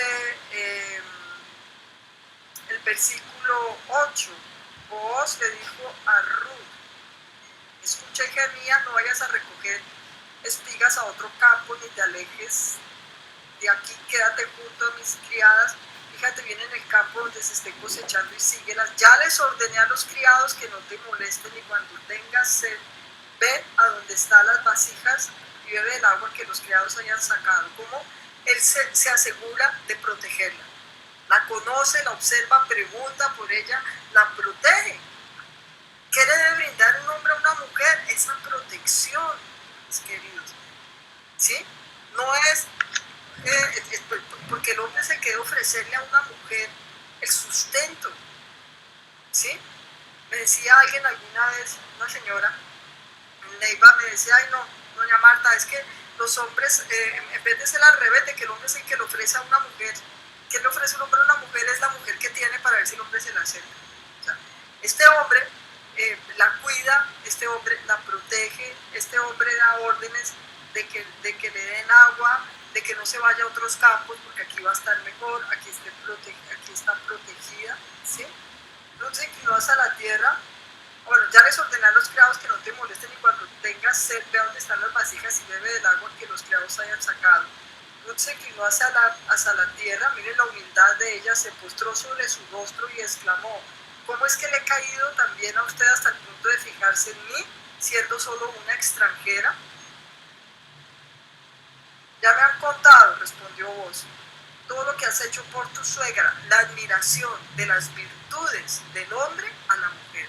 el versículo 8, Booz le dijo a Ruth: escucha, hija mía, no vayas a recoger espigas a otro campo, ni te alejes de aquí, quédate junto a mis criadas. Fíjate bien en el campo donde se estén cosechando y síguelas. Ya les ordené a los criados que no te molesten, y cuando tengas sed, ven a donde están las vasijas y bebe el agua que los criados hayan sacado. Como él se asegura de protegerla. La conoce, la observa, pregunta por ella, la protege. ¿Qué le debe brindar un hombre a una mujer? Esa protección, mis queridos. ¿Sí? No es porque el hombre se quiere ofrecerle a una mujer el sustento, ¿sí? Me decía alguien alguna vez, una señora, Neiva, me decía: ay no, doña Marta, es que los hombres, en vez de ser al revés, de que el hombre es el que le ofrece a una mujer, ¿qué le ofrece un hombre a una mujer? Es la mujer que tiene para ver si el hombre se la acerca. O sea, este hombre la cuida, este hombre la protege, este hombre da órdenes de que le den agua, de que no se vaya a otros campos porque aquí va a estar mejor, aquí está protegida, ¿sí? Ruth se inclinó hacia la tierra. Bueno, ya les ordené a los criados que no te molesten, y cuando tengas sed, ve donde están las vasijas y bebe del agua que los criados hayan sacado. Ruth se inclinó hacia la tierra, miren la humildad de ella, se postró sobre su rostro y exclamó: ¿cómo es que le he caído también a usted hasta el punto de fijarse en mí, siendo solo una extranjera? Ya me han contado, respondió Booz, todo lo que has hecho por tu suegra, la admiración de las virtudes del hombre a la mujer.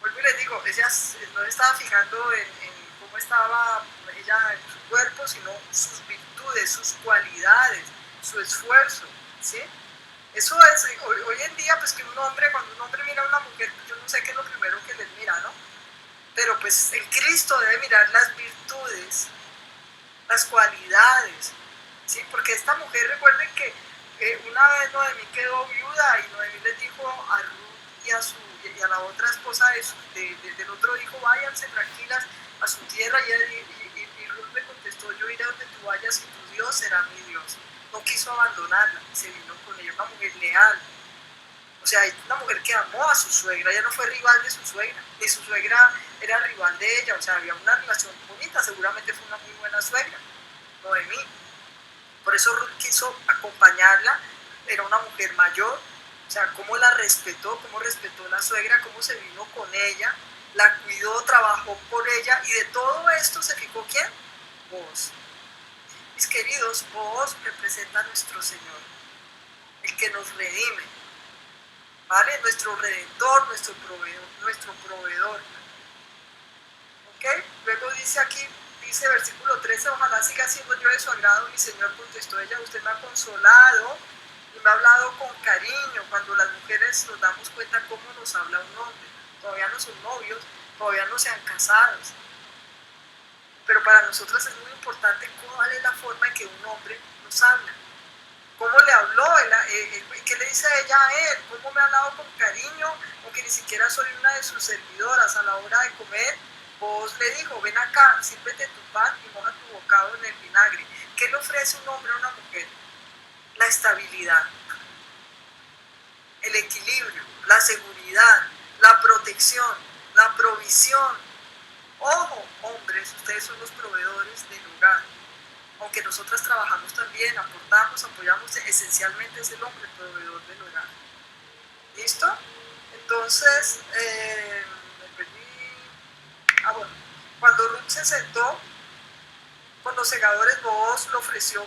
Vuelvo y les digo, ella no estaba fijando en cómo estaba ella en su cuerpo, sino sus virtudes, sus cualidades, su esfuerzo, ¿sí? Eso es, hoy en día, pues que cuando un hombre mira a una mujer, pues yo no sé qué es lo primero que les mira, ¿no? Pero pues el Cristo debe mirar las virtudes, las cualidades, ¿sí? Porque esta mujer, recuerden que una vez Noemí quedó viuda y Noemí les dijo a Ruth y a la otra esposa del otro hijo: váyanse tranquilas a su tierra, y Ruth le contestó: yo iré donde tú vayas y tu Dios será mi Dios. No quiso abandonarla, se vino con ella, una mujer leal. O sea, una mujer que amó a su suegra, ella no fue rival de su suegra, ni su suegra era rival de ella, o sea, había una relación bonita, seguramente fue una muy buena suegra, Noemí. Por eso Ruth quiso acompañarla, era una mujer mayor, O sea, cómo la respetó, cómo respetó la suegra, cómo se vino con ella, la cuidó, trabajó por ella, y de todo esto se fijó ¿quién? Vos. Mis queridos, vos representa a nuestro Señor, el que nos redime, ¿vale? Nuestro redentor, nuestro proveedor. ¿Ok? Luego dice aquí, dice versículo 13, ojalá siga siendo yo de su agrado, mi Señor, contestó ella, usted me ha consolado y me ha hablado con cariño. Cuando las mujeres nos damos cuenta cómo nos habla un hombre, todavía no son novios, todavía no se han casado, pero para nosotras es muy importante cuál es la forma en que un hombre nos habla, cómo le habló, qué le dice a ella a él, cómo me ha hablado con cariño, aunque ni siquiera soy una de sus servidoras. A la hora de comer, vos le dijo, ven acá, sírvete tu pan y moja tu bocado en el vinagre. ¿Qué le ofrece un hombre a una mujer? La estabilidad, el equilibrio, la seguridad, la protección, la provisión. Ojo, hombres, ustedes son los proveedores del hogar. Aunque nosotras trabajamos también, aportamos, apoyamos, esencialmente es el hombre el proveedor del hogar. ¿Listo? Entonces, me perdí. Bueno, cuando Ruth se sentó con los segadores, Booz le ofreció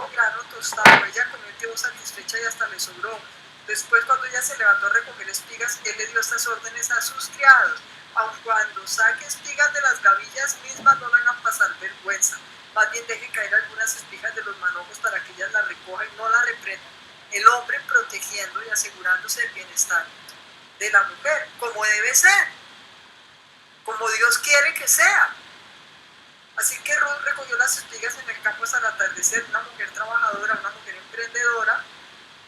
grano tostado. Ella comió y quedó satisfecha y hasta le sobró. Después, cuando ella se levantó a recoger espigas, él le dio estas órdenes a sus criados: aun cuando saque espigas de las gavillas mismas, no le hagan pasar vergüenza. Más bien deje caer algunas espigas de los manojos para que ellas las recojan y no las reprendan. El hombre protegiendo y asegurándose del bienestar de la mujer, como debe ser, como Dios quiere que sea. Así que Ruth recogió las espigas en el campo hasta el atardecer, una mujer trabajadora, una mujer emprendedora,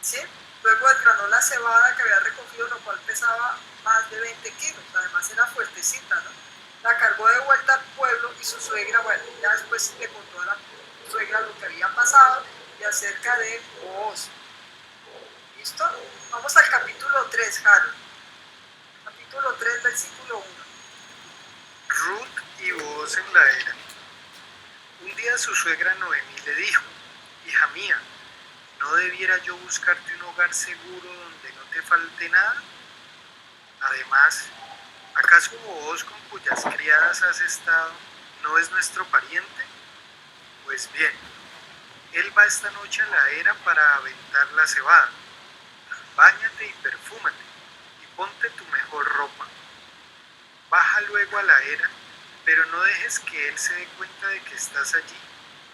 ¿sí? Luego desgranó la cebada que había recogido, lo cual pesaba más de 20 kilos, además era fuertecita, ¿no? La cargó de vuelta al pueblo y su suegra, bueno, ya después le contó a la suegra lo que había pasado y acerca de Booz. ¿Listo? Vamos al capítulo 3, Harold. Capítulo 3, versículo 1. Ruth y Booz en la era. Un día su suegra Noemí le dijo, hija mía, ¿no debiera yo buscarte un hogar seguro donde no te falte nada? Además, ¿acaso Booz, con cuyas criadas has estado, no es nuestro pariente? Pues bien, él va esta noche a la era para aventar la cebada. Báñate y perfúmate, y ponte tu mejor ropa. Baja luego a la era, pero no dejes que él se dé cuenta de que estás allí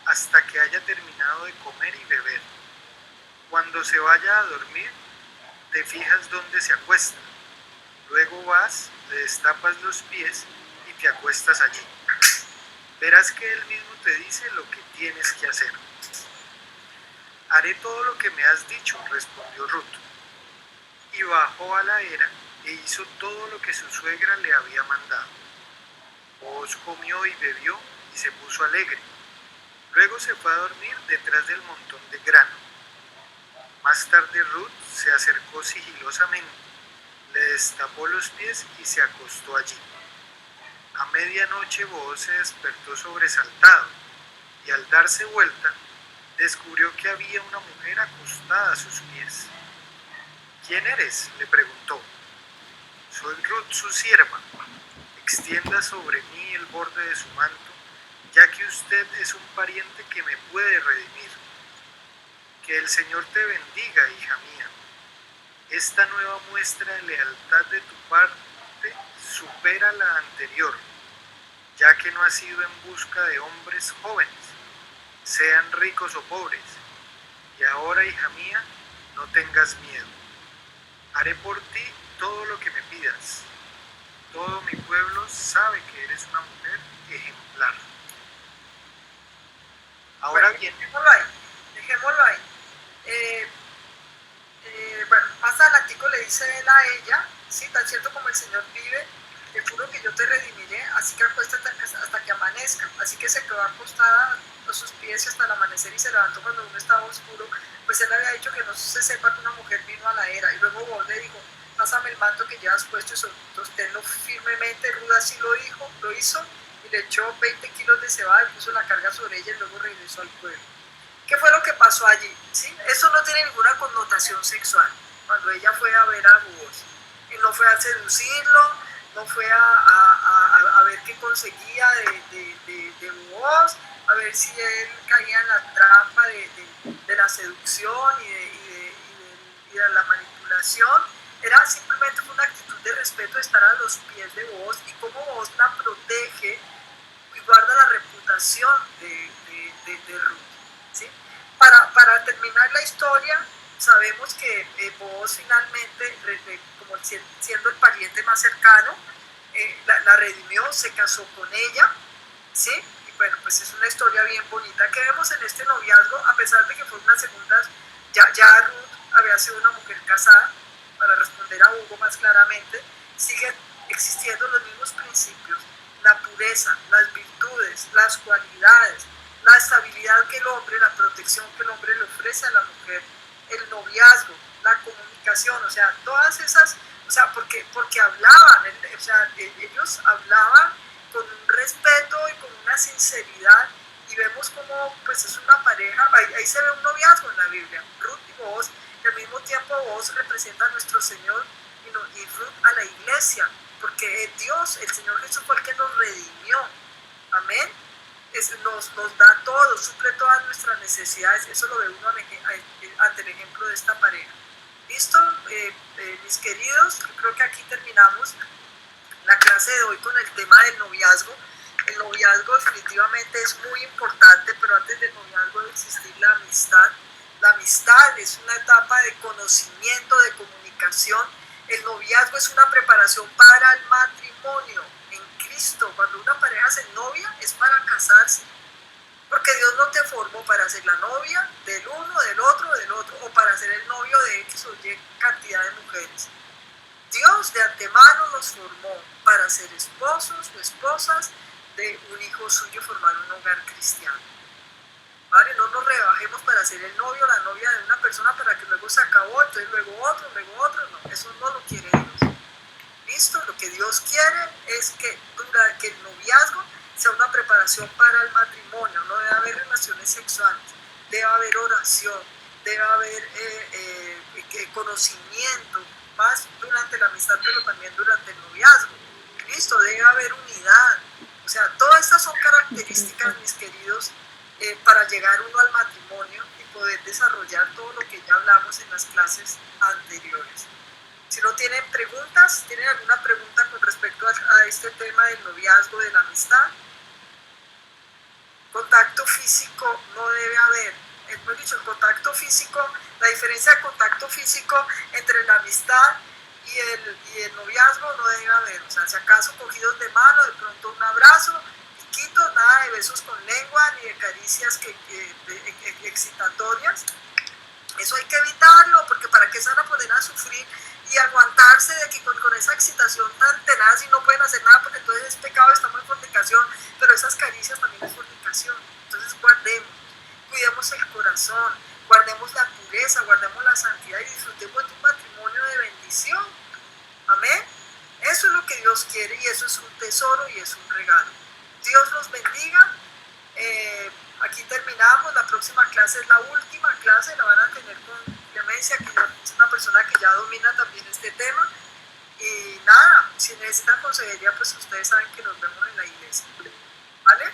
hasta que haya terminado de comer y beber. Cuando se vaya a dormir, te fijas dónde se acuesta. Luego vas, le destapas los pies y te acuestas allí. Verás que él mismo te dice lo que tienes que hacer. Haré todo lo que me has dicho, respondió Ruth. Y bajó a la era e hizo todo lo que su suegra le había mandado. Booz comió y bebió y se puso alegre. Luego se fue a dormir detrás del montón de grano. Más tarde Ruth se acercó sigilosamente, le destapó los pies y se acostó allí. A medianoche Booz se despertó sobresaltado y al darse vuelta descubrió que había una mujer acostada a sus pies. ¿Quién eres?, le preguntó. Soy Ruth, su sierva. Extienda sobre mí el borde de su manto, ya que usted es un pariente que me puede redimir. Que el Señor te bendiga, hija mía. Esta nueva muestra de lealtad de tu parte supera la anterior, ya que no has ido en busca de hombres jóvenes, sean ricos o pobres. Y ahora, hija mía, no tengas miedo. Haré por ti todo lo que me pidas. Todo mi pueblo sabe que eres una mujer ejemplar. Ahora Bueno, bien, dejémoslo ahí. Bueno, más adelantico le dice él a ella, sí, tan cierto como el Señor vive, te juro que yo te redimiré, así que acuéstate hasta que amanezca. Así que se quedó acostada a sus pies hasta el amanecer y se levantó cuando aún estaba oscuro, pues él había dicho que no se sepa que una mujer vino a la era. Y luego Booz le dijo, pásame el manto que llevas puesto y sosténlo firmemente. Ruth así lo hizo y le echó 20 kilos de cebada y puso la carga sobre ella y luego regresó al pueblo. ¿Qué fue lo que pasó allí? ¿Sí? Eso no tiene ninguna connotación sexual. cuando ella fue a ver a Booz. Y no fue a seducirlo, no fue a ver qué conseguía de Booz, a ver si él caía en la trampa de la seducción y de la manipulación. Era simplemente una actitud de respeto, de estar a los pies de Booz y cómo Booz la protege y guarda la reputación de Ruth. ¿Sí? Para terminar la historia, sabemos que Booz finalmente, como siendo el pariente más cercano, la redimió, se casó con ella, ¿sí? Y bueno, pues es una historia bien bonita que vemos en este noviazgo, a pesar de que fue una segunda, ya Ruth había sido una mujer casada, para responder a Hugo más claramente, siguen existiendo los mismos principios, la pureza, las virtudes, las cualidades, la estabilidad que el hombre, la protección que el hombre le ofrece a la mujer, el noviazgo, la comunicación, o sea, todas esas, o sea, porque hablaban, o sea, ellos hablaban con un respeto y con una sinceridad, y vemos como pues es una pareja, ahí se ve un noviazgo en la Biblia, Ruth y Booz, y al mismo tiempo Booz representa a nuestro Señor y Ruth a la iglesia, porque Dios, el Señor Jesús fue el que nos redimió, amén, nos da todo, suple todas nuestras necesidades, eso lo ve uno ante el ejemplo de esta pareja. ¿Listo? Mis queridos, creo que aquí terminamos la clase de hoy con el tema del noviazgo. El noviazgo definitivamente es muy importante, pero antes del noviazgo debe existir la amistad. La amistad es una etapa de conocimiento, de comunicación. El noviazgo es una preparación para el matrimonio en Cristo. Cuando una pareja se novia es para casarse, porque Dios no te formó para ser la novia del uno, del otro, o para ser el novio de X o Y cantidad de mujeres. Dios de antemano nos formó para ser esposos o esposas de un hijo suyo, formar un hogar cristiano. ¿Vale? No nos rebajemos para ser el novio o la novia de una persona para que luego se acabó, entonces luego otro, no, eso no lo quiere Dios. ¿Listo? Lo que Dios quiere es que el noviazgo sea una preparación para el matrimonio, no debe haber relaciones sexuales, debe haber oración, debe haber conocimiento, más durante la amistad, pero también durante el noviazgo. ¿Listo? Debe haber unidad. O sea, todas estas son características, mis queridos, para llegar uno al matrimonio y poder desarrollar todo lo que ya hablamos en las clases anteriores. Si no tienen preguntas, ¿tienen alguna pregunta con respecto a este tema del noviazgo, de la amistad? Contacto físico no debe haber. Hemos dicho, el contacto físico, la diferencia de contacto físico entre la amistad y el noviazgo no debe haber. O sea, si acaso cogidos de mano, de pronto un abrazo, piquito, nada de besos con lengua ni de caricias excitatorias. Eso hay que evitarlo, porque para qué se van a poner a sufrir y aguantarse de que con esa excitación tan tenaz y no pueden hacer nada, porque entonces es pecado, estamos en fornicación, pero esas caricias también es fornicación. Entonces cuidemos el corazón, guardemos la pureza, guardemos la santidad y disfrutemos de un matrimonio de bendición. Amén. Eso es lo que Dios quiere y eso es un tesoro y es un regalo. Dios los bendiga. Aquí terminamos. La próxima clase es la última clase, la van a tener con Clemencia, que es una persona que ya domina también este tema. Y nada, si necesitan consejería, pues ustedes saben que nos vemos en la iglesia. ¿Vale?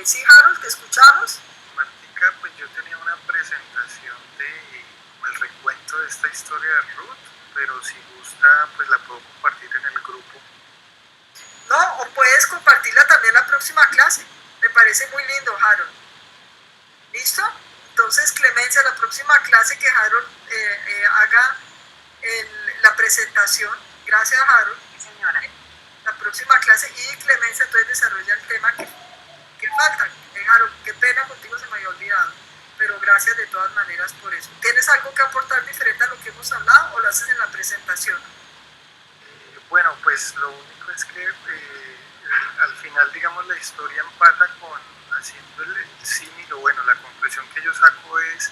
Sí, Harold, te escuchamos. Martica, pues yo tenía una presentación de el recuento de esta historia de Ruth, pero si gusta, pues la puedo compartir en el grupo. No, o puedes compartirla también la próxima clase. Me parece muy lindo, Harold. ¿Listo? Entonces, Clemencia, la próxima clase que Harold haga la presentación. Gracias, Harold. Sí, señora. La próxima clase y Clemencia entonces desarrolla el tema que falta. Harold, qué pena, contigo se me había olvidado. Pero gracias de todas maneras por eso. ¿Tienes algo que aportar diferente a lo que hemos hablado o lo haces en la presentación? Bueno, pues lo único es que al final, digamos, la historia empata con haciendo el símil, o bueno, la conclusión que yo saco es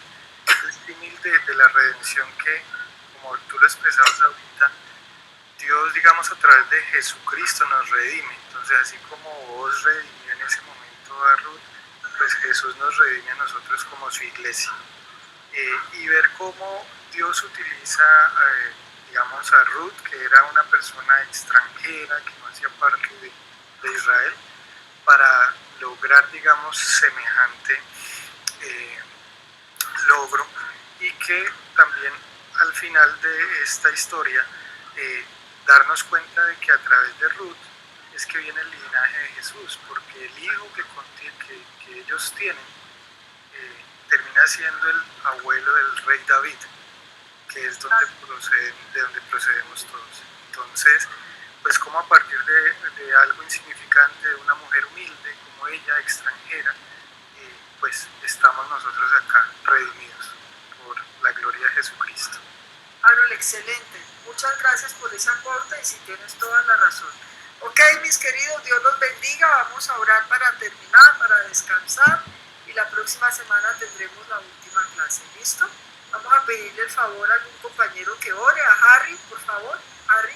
el símil de la redención que, como tú lo expresabas ahorita, Dios, digamos, a través de Jesucristo nos redime. Entonces, así como vos redimió en ese momento a Ruth, pues Jesús nos redime a nosotros como su iglesia. y ver cómo Dios utiliza, digamos, a Ruth, que era una persona extranjera, que no hacía parte de Israel, para lograr, digamos, semejante logro, y que también al final de esta historia darnos cuenta de que a través de Ruth es que viene el linaje de Jesús, porque el hijo que ellos tienen termina siendo el abuelo del rey David, que es de donde procedemos todos. Entonces, pues como a partir de algo insignificante, de una mujer humilde como ella, extranjera, pues estamos nosotros acá redimidos por la gloria de Jesucristo. Harold, excelente. Muchas gracias por ese aporte y si tienes toda la razón. Ok, mis queridos, Dios los bendiga. Vamos a orar para terminar, para descansar y la próxima semana tendremos la última clase. ¿Listo? Vamos a pedirle el favor a algún compañero que ore, a Harry, por favor. Harry,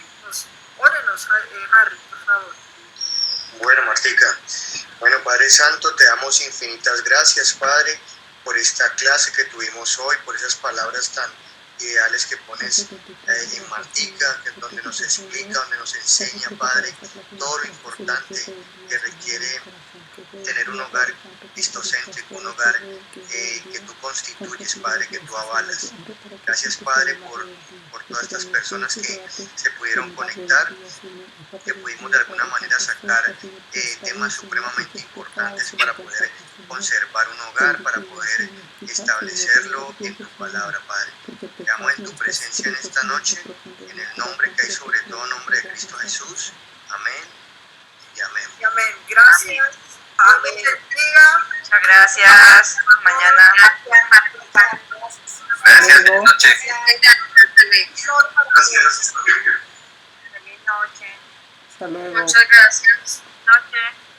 órenos, Harry, por favor. Bueno, Martica. Bueno, Padre Santo, te damos infinitas gracias, Padre, por esta clase que tuvimos hoy, por esas palabras tan ideales que pones en Martica, donde nos explica, donde nos enseña, Padre, todo lo importante que requiere tener un hogar cristocéntrico, un hogar que tú constituyes, Padre, que tú avalas. Gracias, Padre, por todas estas personas que se pudieron conectar, que pudimos de alguna manera sacar temas supremamente importantes para poder conservar un hogar, para poder establecerlo en tu palabra, Padre. Quedamos en tu presencia en esta noche, en el nombre que hay sobre todo nombre de Cristo Jesús. Amén y amén. Y amén. Gracias. Amén. Dios los bendiga. Muchas gracias. Mañana. Gracias, buenas noches. Feliz noche. Hasta luego. Muchas gracias. Noche.